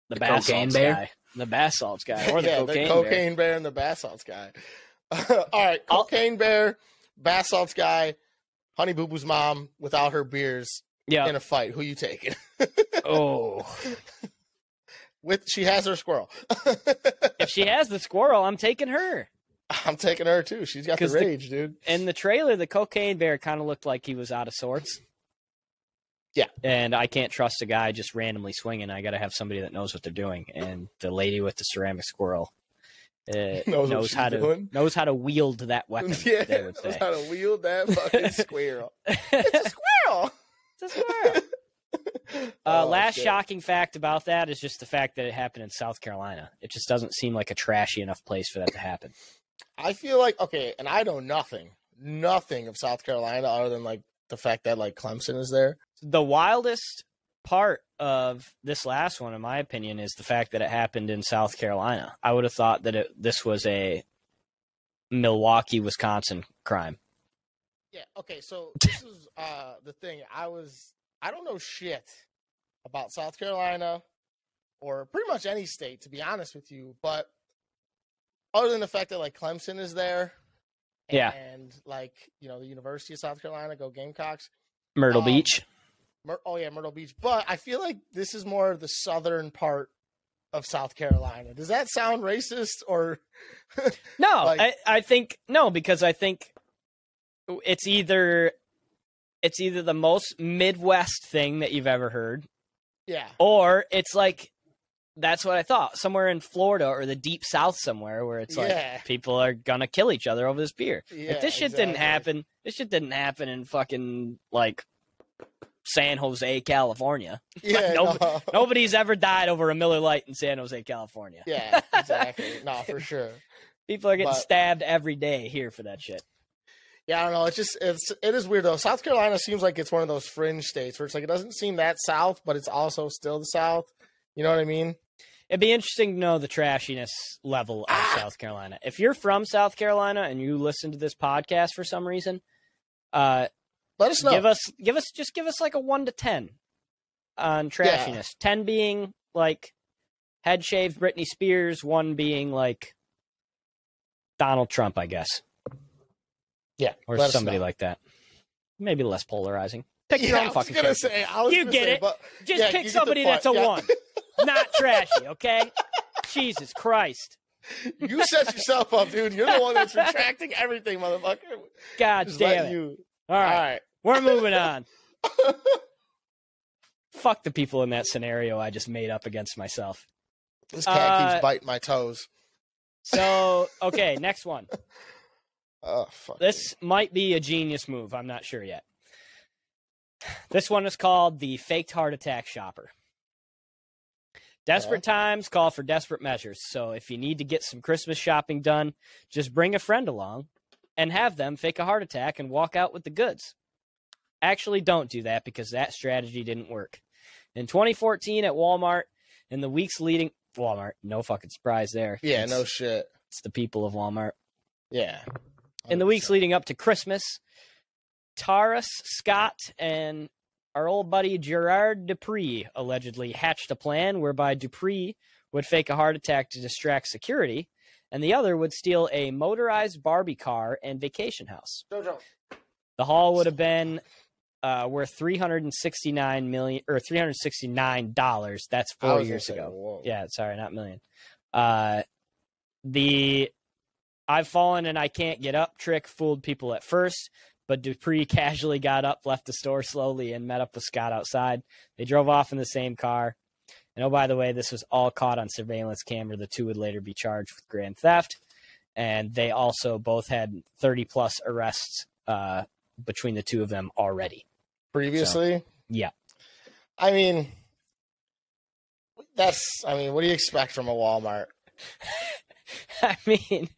the bath cocaine salts bear? guy, the bath salts guy, or the Yeah, cocaine, the cocaine bear and the bath salts guy. All right, cocaine bear, bath salts guy, Honey Boo Boo's mom without her beers Yeah. in a fight. Who you taking? Oh, She has her squirrel. if she has the squirrel, I'm taking her. I'm taking her too. She's got the 'Cause the- rage, dude. In the trailer, the cocaine bear kind of looked like he was out of sorts. Yeah. And I can't trust a guy just randomly swinging. I got to have somebody that knows what they're doing. And the lady with the ceramic squirrel knows how to wield that weapon. Yeah, they would knows say. how to wield that fucking squirrel. It's a squirrel. It's a squirrel. Oh, Last shit. shocking fact about that is just the fact that it happened in South Carolina. It just doesn't seem like a trashy enough place for that to happen. I feel like, okay, and I know nothing of South Carolina other than like the fact that like Clemson is there. The wildest part of this last one, in my opinion, is the fact that it happened in South Carolina. I would have thought that this was a Milwaukee, Wisconsin crime. Yeah, okay, so this is the thing. I don't know shit about South Carolina or pretty much any state, to be honest with you, but other than the fact that like Clemson is there, Yeah. and like, the University of South Carolina, go Gamecocks. Myrtle Beach. Myrtle Beach. But I feel like this is more the southern part of South Carolina. Does that sound racist or No, like- I think no, because I think it's either the most Midwest thing that you've ever heard, yeah. or it's like that's what I thought, somewhere in Florida or the deep South somewhere where it's like Yeah. people are gonna kill each other over this beer. Yeah, Like, this shit didn't exactly. happen. This shit didn't happen in fucking like San Jose, California. Yeah, no. Nobody's ever died over a Miller Lite in San Jose, California. Yeah, exactly. No, for sure. People are getting But- stabbed every day here for that shit. Yeah, I don't know. It is weird though. South Carolina seems like it's one of those fringe states where it's like it doesn't seem that South, but it's also still the South. You know what I mean? It'd be interesting to know the trashiness level of South Carolina. If you're from South Carolina and you listen to this podcast for some reason, Let us know. give us like a 1 to 10 on trashiness. 10 being like head shaved Britney Spears, 1 being like Donald Trump, I guess, Yeah, or let us somebody know. like that. Maybe less polarizing. Pick your Yeah, own I was fucking gonna character. say. I was You gonna get say, it. But Just yeah, pick you get the somebody point. that's a Yeah. 1, not trashy. Okay. Jesus Christ. You set yourself up, dude. You're the one that's retracting everything, motherfucker. God Just damn let it. you. All right. We're moving on. Fuck the people in that scenario I just made up against myself. This cat keeps biting my toes. So, okay, next one. Oh, fuck. This might be a genius move. I'm not sure yet. This one is called the faked heart attack shopper. Desperate times call for desperate measures. So if you need to get some Christmas shopping done, just bring a friend along and have them fake a heart attack and walk out with the goods. Actually, don't do that because that strategy didn't work. In 2014 at Walmart, in the weeks leading... Walmart, no fucking surprise there. Yeah, It's- no shit. It's the people of Walmart. Yeah. In the weeks 100%. leading up to Christmas, Taurus Scott and our old buddy Gerard Dupree allegedly hatched a plan whereby Dupree would fake a heart attack to distract security, and the other would steal a motorized Barbie car and vacation house. Jojo. The haul would have been worth $369. That's I 4 was years gonna say, ago. whoa. Yeah, sorry, not million. The I've fallen and I can't get up trick fooled people at first, but Dupree casually got up, left the store slowly, and met up with Scott outside. They drove off in the same car. And oh, by the way, this was all caught on surveillance camera. The two would later be charged with grand theft. And they also both had 30 plus arrests between the two of them already. previously. Yeah. I mean, what do you expect from a Walmart? I mean,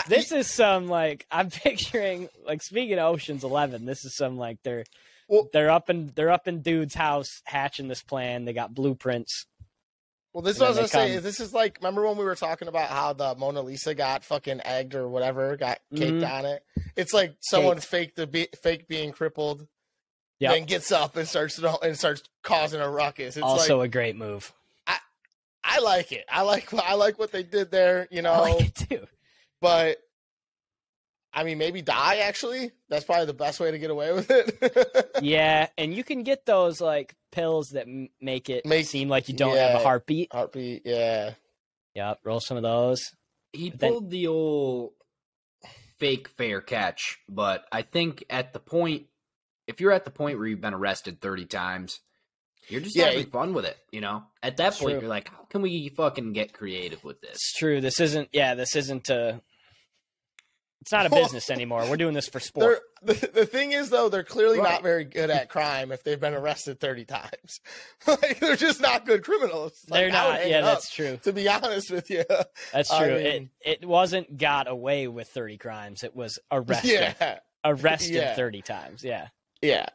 this is some like I'm picturing like speaking of Ocean's 11. This is some like they're up in dude's house hatching this plan. They got blueprints. Well, this is what I was gonna say. This is like, remember when we were talking about how the Mona Lisa got fucking egged or whatever, got caked on it? It's like someone fake being crippled, then gets up and starts causing a ruckus. It's also a great move. I like it. I like what they did there. You know, I like it too. But I mean, maybe die. Actually, that's probably the best way to get away with it. Yeah, and you can get those like pills that make it seem like you don't have a heartbeat. Yeah. Yep. Roll some of those. He pulled the old fake fair catch, but I think if you're at the point where you've been arrested 30 times, you're just having fun with it, you know? At that point, you're like, how can we fucking get creative with this? It's true. This isn't it's not a business anymore. We're doing this for sport. The thing is, though, they're clearly not very good at crime if they've been arrested 30 times. Like, they're just not good criminals. They're not. Yeah, that's true. To be honest with you. That's true. I mean, it wasn't got away with 30 crimes. It was arrested. Yeah. Arrested 30 times. Yeah. Yeah.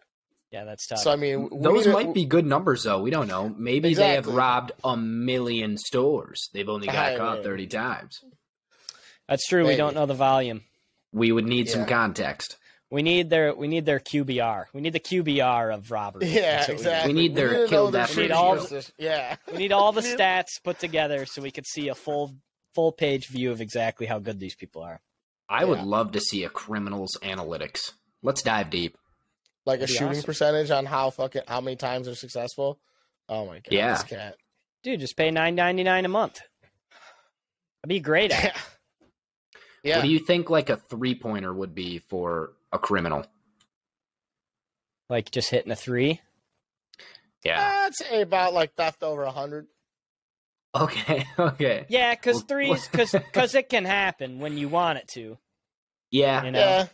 Yeah, that's tough. So, I mean, those might be good numbers, though. We don't know. Maybe they have robbed 1 million stores. They've only got caught 30 times. That's true. Maybe. We don't know the volume. We would need some context. We need their QBR. We need the QBR of robbery. Yeah, exactly. We need their kill definition. We need all the stats put together so we could see a full page view of exactly how good these people are. I would love to see a criminals analytics. Let's dive deep. Like a shooting percentage on how many times they're successful. Oh my god! Yeah, this cat. Dude, just pay $9.99 a month. I'd be great at it. Yeah. What do you think like a 3-pointer would be for a criminal? Like just hitting a 3? Yeah. I'd say about like theft over 100. Okay. Yeah, because threes, because it can happen when you want it to. Yeah. You know? Yeah.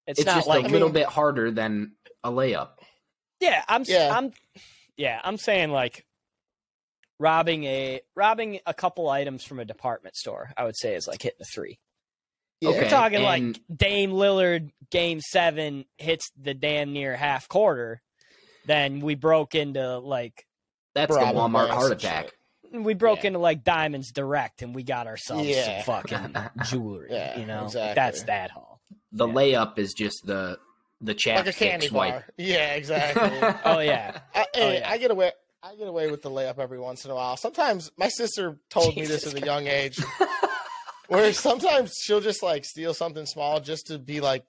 It's not just like a little bit harder than a layup. Yeah, I'm saying like robbing a couple items from a department store, I would say is like hitting a 3. Yeah. You're talking like Dame Lillard Game 7 hits the damn near half courter, then we broke into like that's the Walmart heart attack. We broke into like Diamonds Direct and we got ourselves some fucking jewelry. You know, exactly. That's that haul. The layup is just the chapstick like a candy swipe. Bar. Yeah, exactly. I get away with the layup every once in a while. Sometimes my sister told me this at a young age. Where sometimes she'll just like steal something small just to be like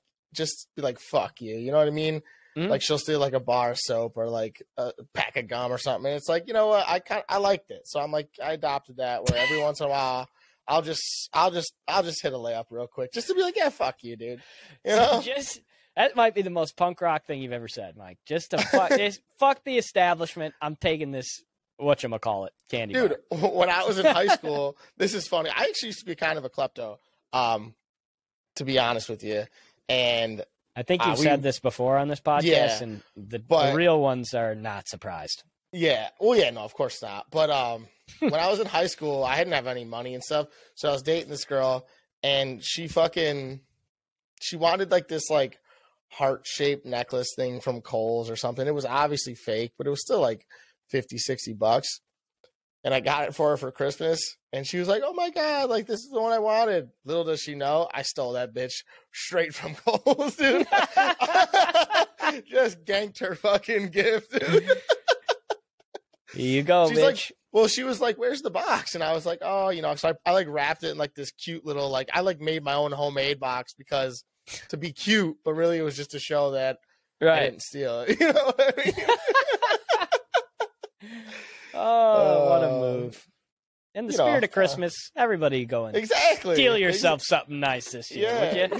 fuck you. You know what I mean? Mm-hmm. Like she'll steal like a bar of soap or like a pack of gum or something. And it's like, you know what? I liked it. So I'm like, I adopted that where every once in a while I'll just hit a layup real quick just to be like, yeah, fuck you, dude. You know? That might be the most punk rock thing you've ever said, Mike. Just to fuck the establishment. I'm taking this whatchamacallit candy dude bar. When I was in high school, this is funny, I actually used to be kind of a klepto, to be honest with you, and I think you've said this before on this podcast, and the real ones are not surprised. Well, no, of course not, but when I was in high school, I didn't have any money and stuff, so I was dating this girl, and she wanted like this like heart-shaped necklace thing from Kohl's or something. It was obviously fake, but it was still like $50-$60, and I got it for her for Christmas, and she was like, oh my god, like this is the one I wanted. Little does she know I stole that bitch straight from Kohl's, dude. Just ganked her fucking gift, dude. Here you go. She's bitch. Like, she was like, where's the box? And I was like, oh, you know, so I like wrapped it in like this cute little, like I like made my own homemade box because to be cute, but really it was just to show that I didn't steal it. You know what I mean? Oh, what a move. In the spirit of Christmas, everybody go and steal yourself something nice this year, would you?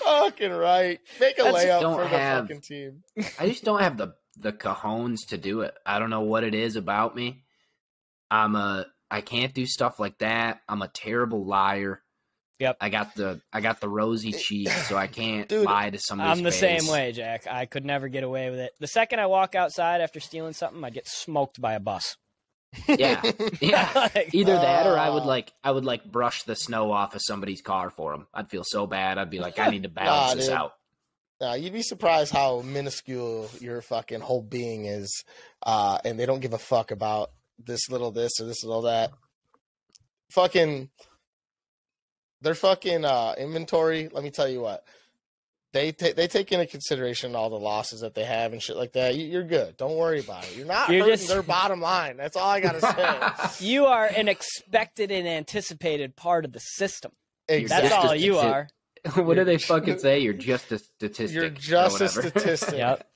Fucking right. Make a layup for the fucking team. I just don't have the cajones to do it. I don't know what it is about me. I can't do stuff like that. I'm a terrible liar. Yep. I got the rosy cheeks, so I can't Dude, lie to somebody's I'm the face. same way, Jack. I could never get away with it. The second I walk outside after stealing something, I'd get smoked by a bus. Yeah, yeah. Like, Either that, or I would brush the snow off of somebody's car for them. I'd feel so bad. I'd be like, I need to balance this dude. out. You'd be surprised how minuscule your fucking whole being is, and they don't give a fuck about this little this or this little that. Fucking, their fucking inventory. Let me tell you what, they take into consideration all the losses that they have and shit like that. You're good. Don't worry about it. You're not hurting their bottom line. That's all I gotta say. You are an expected and anticipated part of the system. Exactly. That's all you are. What do they fucking say? You're just a statistic. You're just or a whatever. statistic. Yep.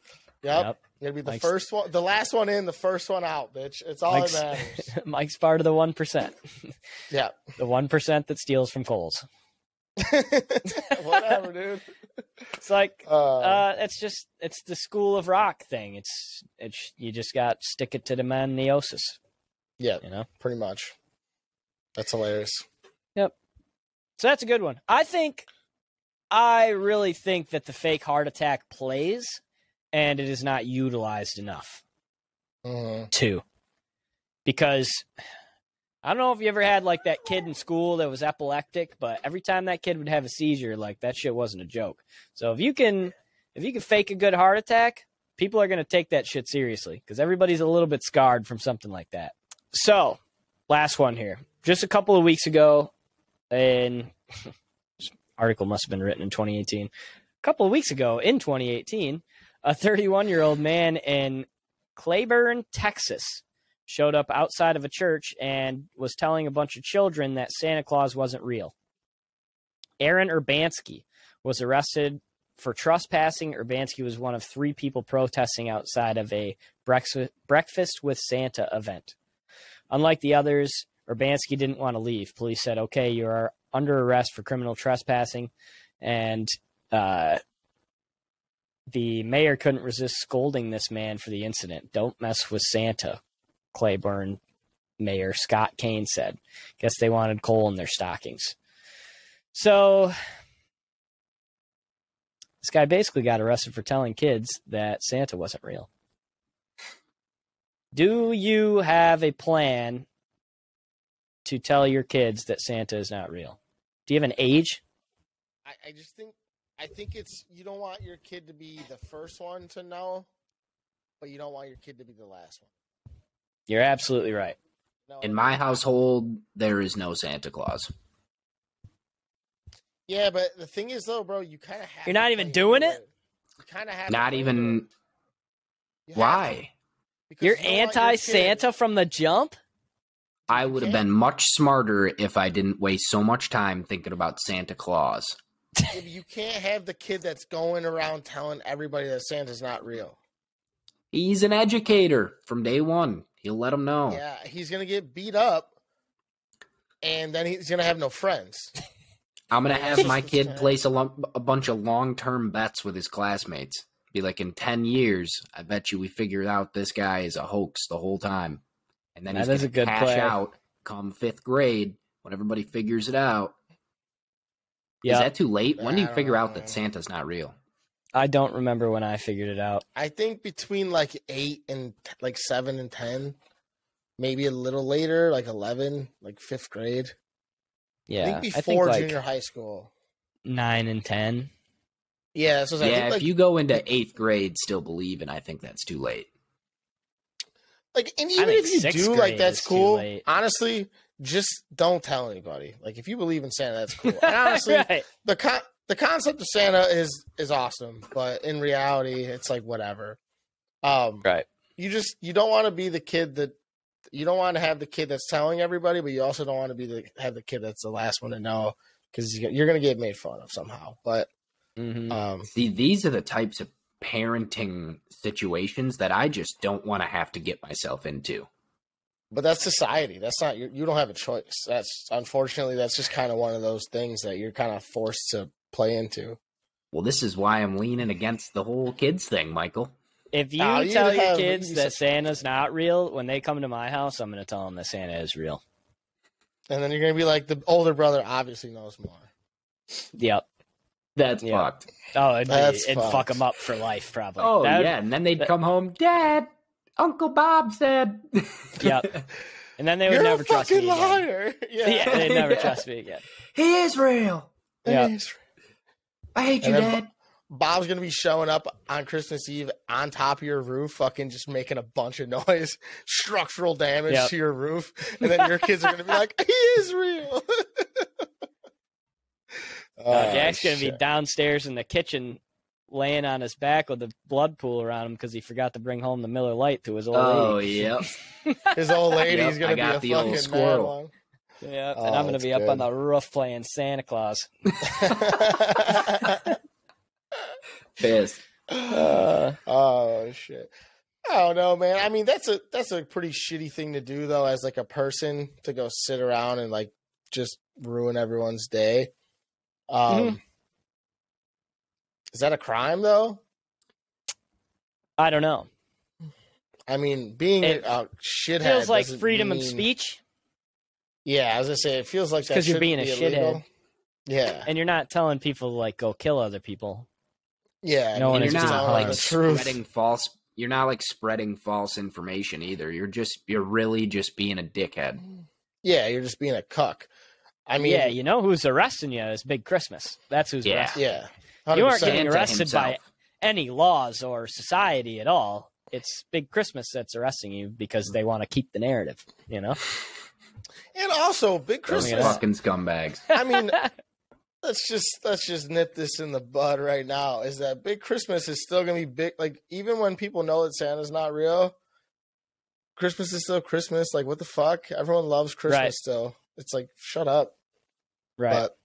You're gonna be the Mike's- first one, the last one in, the first one out, bitch. It's all Mike's, that matters. Mike's part of the 1%. Yeah. The 1% that steals from Kohl's. Whatever, dude. It's like it's the school of rock thing. It's you just got stick it to the man neosis. Yeah, You know? pretty much. That's hilarious. So that's a good one. I really think that the fake heart attack plays and it is not utilized enough too. Because I don't know if you ever had like that kid in school that was epileptic, but every time that kid would have a seizure, like that shit wasn't a joke. So if you can fake a good heart attack, people are going to take that shit seriously because everybody's a little bit scarred from something like that. So, last one here. Just a couple of weeks ago, this article must have been written in 2018. A couple of weeks ago in 2018, a 31-year-old man in Clayburn, Texas, showed up outside of a church and was telling a bunch of children that Santa Claus wasn't real. Aaron Urbanski was arrested for trespassing. Urbanski was one of 3 people protesting outside of a Breakfast with Santa event. Unlike the others, Urbanski didn't want to leave. Police said, okay, you are under arrest for criminal trespassing. And the mayor couldn't resist scolding this man for the incident. Don't mess with Santa, Clayburn Mayor Scott Kane said. Guess they wanted coal in their stockings. So this guy basically got arrested for telling kids that Santa wasn't real. Do you have a plan to tell your kids that Santa is not real? Do you have an age? I think it's, you don't want your kid to be the first one to know, but you don't want your kid to be the last one. You're absolutely right. No, In my household, there is no Santa Claus. yeah, but the thing is, though, bro, you kind of have. You're not to even play doing into it? You kind of have. Not to play even. into it. You have to, Why? because You're you don't want your anti-Santa kid- from the jump? I would have been much smarter if I didn't waste so much time thinking about Santa Claus. Yeah, but you can't have the kid that's going around telling everybody that Santa's not real. He's an educator from day one. He'll let them know. Yeah, he's gonna get beat up, and then he's gonna have no friends. I'm going to have my That's kid sad. place a bunch of long-term bets with his classmates. Be like, in 10 years, I bet you we figured out this guy is a hoax the whole time. And then That he's is going a to good cash play. out come 5th grade when everybody figures it out. Is Yeah. that too late? When do you I don't figure out know. that Santa's not real? I don't remember when I figured it out. I think between like 8 and like 7 and 10, maybe a little later, like 11, like 5th grade. Yeah. I think before like junior high school. 9 and 10. Yeah, so I Yeah, think if like, you go into 8th grade still believing, I think that's too late. and even think if you 6th do, grade like that's is too cool. late. Honestly, just don't tell anybody. Like if you believe in Santa, that's cool. And honestly, Right. the concept of Santa is awesome, but in reality, it's like whatever. Right. You don't want to be the kid that you don't want to have the kid that's telling everybody, but you also don't want to be have the kid that's the last one to know because you're gonna get made fun of somehow. But Mm-hmm. See, these are the types of parenting situations that I just don't want to have to get myself into. but that's society. That's not you don't have a choice. That's unfortunately that's just kind of one of those things that you're kind of forced to play into. Well, this is why I'm leaning against the whole kids thing, Michael. If you No, you tell your have- kids you that said- Santa's not real, when they come to my house, I'm going to tell them that Santa is real. And then you're gonna be like the older brother obviously knows more. Yep. That's Yeah. fucked. Oh, That's it'd fuck fucked. them up for life, probably. Oh, That would- yeah. And then they'd come home, Dad, Uncle Bob said. Yep. And then they would You're never a trust me fucking again. liar. Yeah, they'd never Yeah. trust me again. He is real. Yeah. I hate And you, then Dad. Bob's gonna be showing up on Christmas Eve on top of your roof, fucking just making a bunch of noise, structural damage Yep. to your roof, and then your kids are gonna be like, "He is real." Jack's going to be downstairs in the kitchen laying on his back with a blood pool around him because he forgot to bring home the Miller Lite to his old Oh, lady. yep. His old lady's Yep, I gonna got be the a old fucking squirrel. mad one. Yeah, Oh, and I'm going to that's be up on good. the roof playing Santa Claus. Pissed. Oh shit. I don't know, man. I mean, that's a pretty shitty thing to do though, as like a person, to go sit around and like just ruin everyone's day. Is that a crime though? I don't know. I mean, being It a shithead feels like doesn't freedom of mean- speech Yeah, I was gonna say it feels like that 'cause you're shouldn't being a be shithead. illegal. Yeah, and you're not telling people to like go kill other people. yeah. No one And is you're being not harmed. like the truth. spreading false. You're not like spreading false information either. You're really just being a dickhead. Yeah, you're just being a cuck. I mean, Yeah, you know who's arresting you is Big Christmas. That's who's Yeah. arresting. yeah. You aren't 100%. getting Santa arrested by himself. any laws or society at all. It's Big Christmas that's arresting you because they want to keep the narrative, you know? And also, Big Those Christmas. fucking scumbags. I mean, let's just nip this in the bud right now. Is that Big Christmas is still gonna be big? Like, even when people know that Santa's not real, Christmas is still Christmas. Like, what the fuck? Everyone loves Christmas Right. still. It's like, shut up. Right. But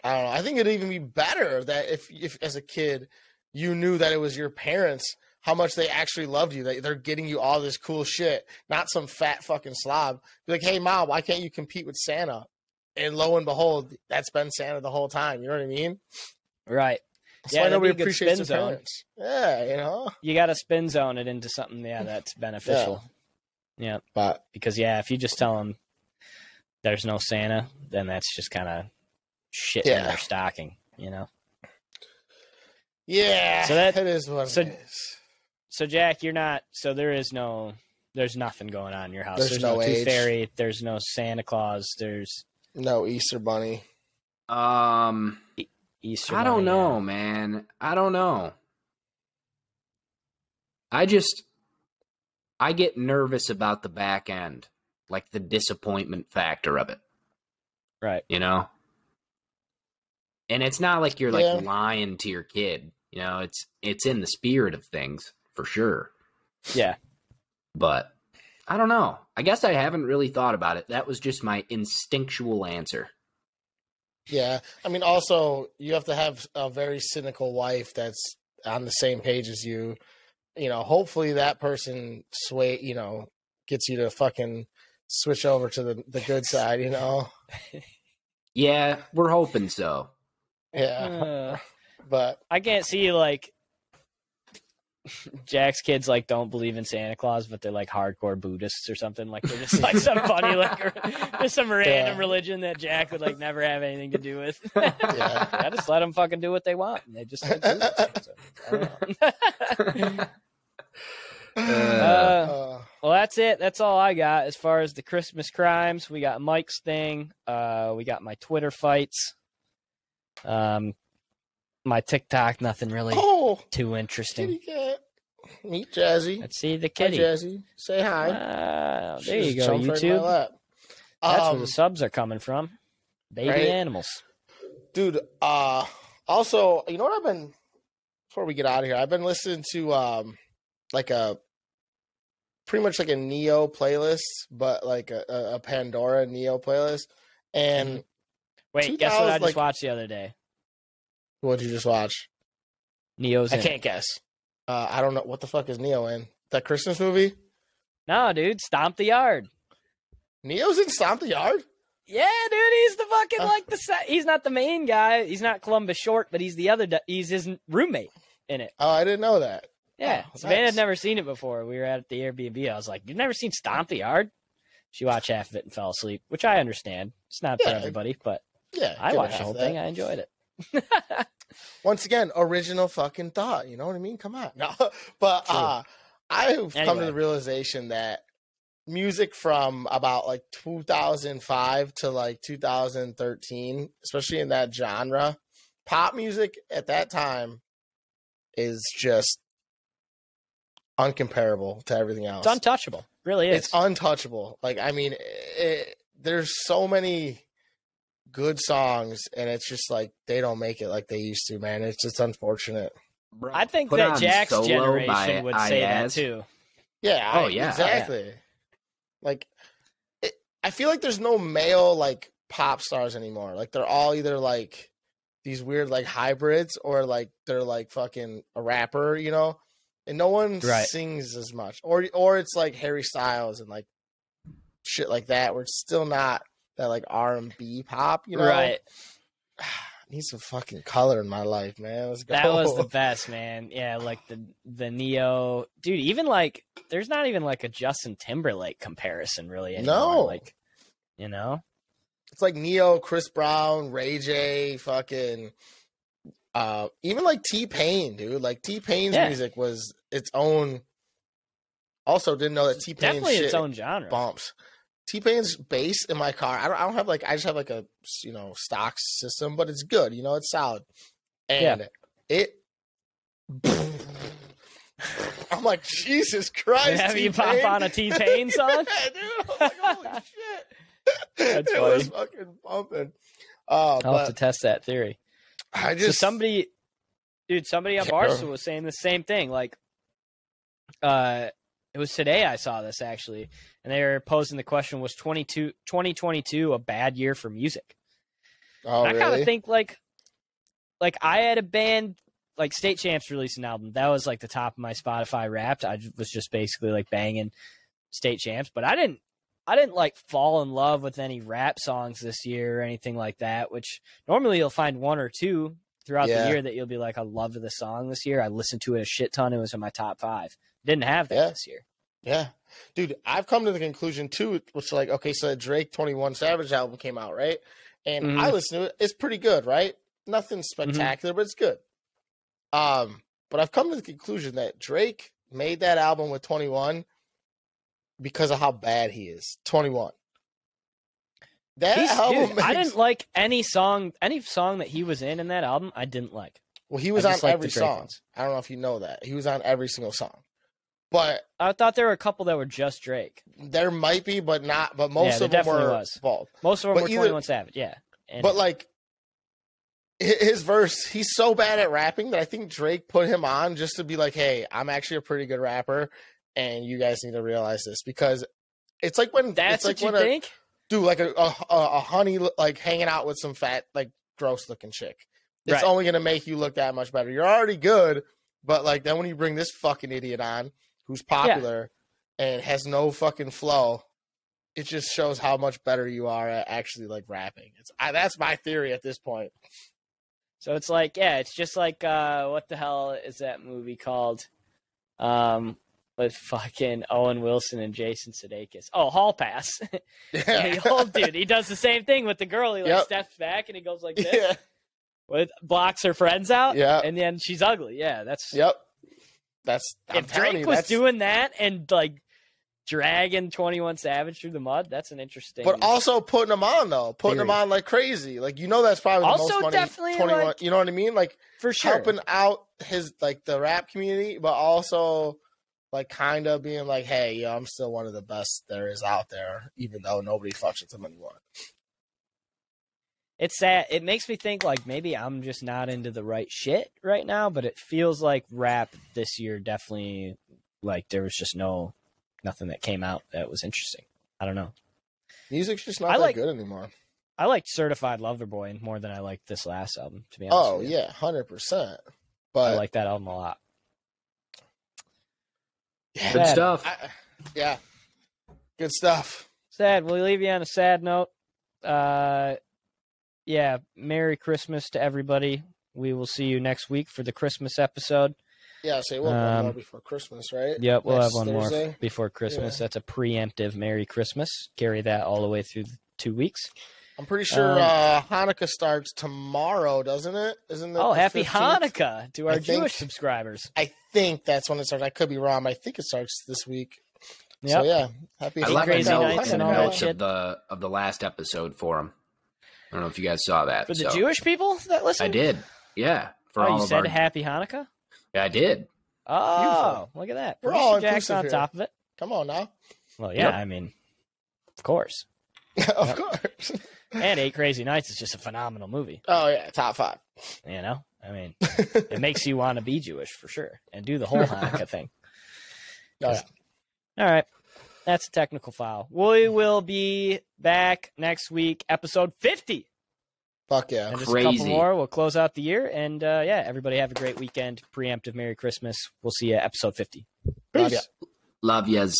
I don't know. I think it'd even be better that if as a kid you knew that it was your parents, how much they actually loved you, that they're getting you all this cool shit, not some fat fucking slob. Be like, hey mom, why can't you compete with Santa? And lo and behold, that's been Santa the whole time. You know what I mean? Right. That's Yeah, why that'd be nobody a good appreciates spin their zone. parents. Yeah, you know. You got to spin zone it into something, that's beneficial. Yeah. But Because, if you just tell them there's no Santa, then that's just kind of shit in Yeah. their stocking, you know? yeah, So that- it is what so- it is. So, Jack, there's nothing going on in your house. There's There's no no Tooth age. Fairy. There's no Santa Claus. There's No Easter Bunny. Easter. I don't Bunny, know, yeah. man. I don't know. I get nervous about the back end, like the disappointment factor of it, Right. you know? And it's not like you're Yeah. like lying to your kid, you know, it's in the spirit of things for sure. Yeah. But I don't know. I guess I haven't really thought about it. That was just my instinctual answer. Yeah, I mean, also you have to have a very cynical wife that's on the same page as you. You know, hopefully that person gets you to fucking switch over to the good side. You know, Yeah, we're hoping so. yeah, but I can't see like Jack's kids like don't believe in Santa Claus, but they're like hardcore Buddhists or something. Like they're just like some funny there's some random Yeah. religion that Jack would like never have anything to do with. Yeah. I just let them fucking do what they want. And they just like Buddhists, so, I don't know. Well, that's it. That's all I got as far as the Christmas crimes. We got Mike's thing. We got my Twitter fights. My TikTok, nothing really oh, too interesting. kitty cat, meet Jazzy. Let's see the Hi, kitty. Jazzy. Say hi. There She you just go, jumped right in my YouTube. lap. That's where the subs are coming from. Baby Right. animals. Dude, also, you know what I've been, before we get out of here, I've been listening to like a pretty much like a Neo playlist, but like a Pandora Neo playlist. And Wait, guess what I 2000, just watched the other day? what'd you just watch? Neo's I in can't it. guess. I don't know what the fuck is Neo in. That Christmas movie? No, dude, Stomp the Yard. Neo's in Stomp the Yard? Yeah, dude, he's the fucking like he's not the main guy. He's not Columbus Short, but he's the other. He's his roommate in it. Oh, I didn't know that. Yeah, Oh, Savannah nice. had never seen it before. We were at the Airbnb. I was like, "You've never seen Stomp the Yard?" She watched half of it and fell asleep, which I understand. It's not for Yeah. everybody, but Yeah. I get watched the half whole that. thing. I enjoyed it. Once again, original fucking thought. You know what I mean? Come on. No, but I've come to the realization that music from about like 2005 to like 2013, especially in that genre, pop music at that time is just uncomparable to everything else. It's untouchable. Really is. It's untouchable. Like, I mean, there's so many good songs, and it's just like they don't make it like they used to, man. It's just unfortunate. Bro, I think put that on Jack's Solo generation by would say that Iyaz. too. Yeah. Oh, yeah. Exactly. Like, I feel like there's no male like pop stars anymore. Like, they're all either like these weird like hybrids, or like they're like fucking a rapper, you know. And no one sings as much, or it's like Harry Styles and like shit like that, where it's still not that like R&B pop, you know? Right. I need some fucking color in my life, man. Let's go. That was the best, man. Yeah, like the Neo, dude. Even like, there's not even like a Justin Timberlake comparison really anymore. No. Like, you know, It's like Neo, Chris Brown, Ray J, fucking, even like T-Pain, dude. Like T-Pain's music was its own. Also, didn't know that T-Pain's definitely shit its own genre. bumps. T-Pain's bass in my car. I don't have like, I just have like a, you know, stock system, but it's good. You know, it's solid. And it. I'm like, Jesus Christ. Have you pop on a T-Pain song? Yeah, dude. I'm like, holy shit. That's it funny. was fucking bumping. I'll have to test that theory. I just somebody on Barstool was saying the same thing. Like, it was today I saw this actually, and they were posing the question: was 2022 a bad year for music? Oh, I really? kind of think like I had a band, like State Champs released an album that was like the top of my Spotify Wrapped. I was just basically like banging State Champs, but I didn't like fall in love with any rap songs this year or anything like that, which normally you'll find one or two throughout the year that you'll be like, I loved the song this year. I listened to it a shit ton. It was in my top 5. Didn't have that this year. Yeah. Dude, I've come to the conclusion too, which like, okay, so the Drake 21 Savage album came out, right? And I listened to it. It's pretty good, right? Nothing spectacular, but it's good. But I've come to the conclusion that Drake made that album with 21 because of how bad he is. 21. That album dude, I didn't like any song that he was in that album. I didn't like. Well, he was on every song. Ones. I don't know if you know that. He was on every single song. But I thought there were a couple that were just Drake. There might be, but not. But most of them were both. Most of them were 21 Savage. Yeah. But like his verse, he's so bad at rapping that I think Drake put him on just to be like, "Hey, I'm actually a pretty good rapper, and you guys need to realize this." Because it's like when that's it's like what you think. Dude, like a honey like hanging out with some fat like gross looking chick. It's only gonna make you look that much better. You're already good, but like then when you bring this fucking idiot on who's popular and has no fucking flow, it just shows how much better you are at actually like rapping. That's my theory at this point. So it's like, it's just like what the hell is that movie called? With fucking Owen Wilson and Jason Sudeikis. Oh, Hall Pass. The old dude, he does the same thing with the girl. He like steps back and he goes like this. With blocks her friends out. Yeah. And then she's ugly. Yeah, that's if Drake was doing that and like dragging 21 Savage through the mud, that's an interesting. But also putting him on though, putting him on like crazy. Like that's probably the most money. Definitely 21. Like, you know what I mean? Like for sure, helping out his like the rap community, but also like kind of being like, hey, I'm still one of the best there is out there, even though nobody fucks with him anymore. It's sad. It makes me think like maybe I'm just not into the right shit right now, but it feels like rap this year definitely like there was just nothing that came out that was interesting. I don't know. Music's just not that good anymore. I liked Certified Lover Boy more than I liked this last album, to be honest with you. Yeah, 100%. But I like that album a lot. Yeah, good stuff. Good stuff. Sad. We'll leave you on a sad note. Merry Christmas to everybody. We will see you next week for the Christmas episode. Yeah, so we'll have one more before Christmas, right? Yep, we'll have one more before Christmas. Yeah. That's a preemptive Merry Christmas. Carry that all the way through the 2 weeks. I'm pretty sure Hanukkah starts tomorrow, doesn't it? Isn't it? Oh, the happy 15th? Hanukkah to our I think- Jewish subscribers. I think that's when it starts. I could be wrong. But I think it starts this week. Yep. So yeah, happy I Eat left a crazy note nights in and the all that notes shit. of the last episode for him. I don't know if you guys saw that. For the so. Jewish people that listen? I did. Yeah. For Oh, all you of said our, happy Hanukkah? Yeah, I did. Oh, look at that. We're Producer all Jack's inclusive on here. top of it. Come on now. Well, yeah, Yep. I mean, of course. Of course. And 8 Crazy Nights is just a phenomenal movie. Oh yeah, top 5. You know? I mean, it makes you want to be Jewish for sure and do the whole Hanukkah thing. Oh, yeah. All right. That's a technical file. We will be back next week, episode 50. Fuck yeah. And just a couple Crazy. more. We'll close out the year. And yeah, everybody have a great weekend. Preemptive Merry Christmas. We'll see you at episode 50. Love ya. Love yas.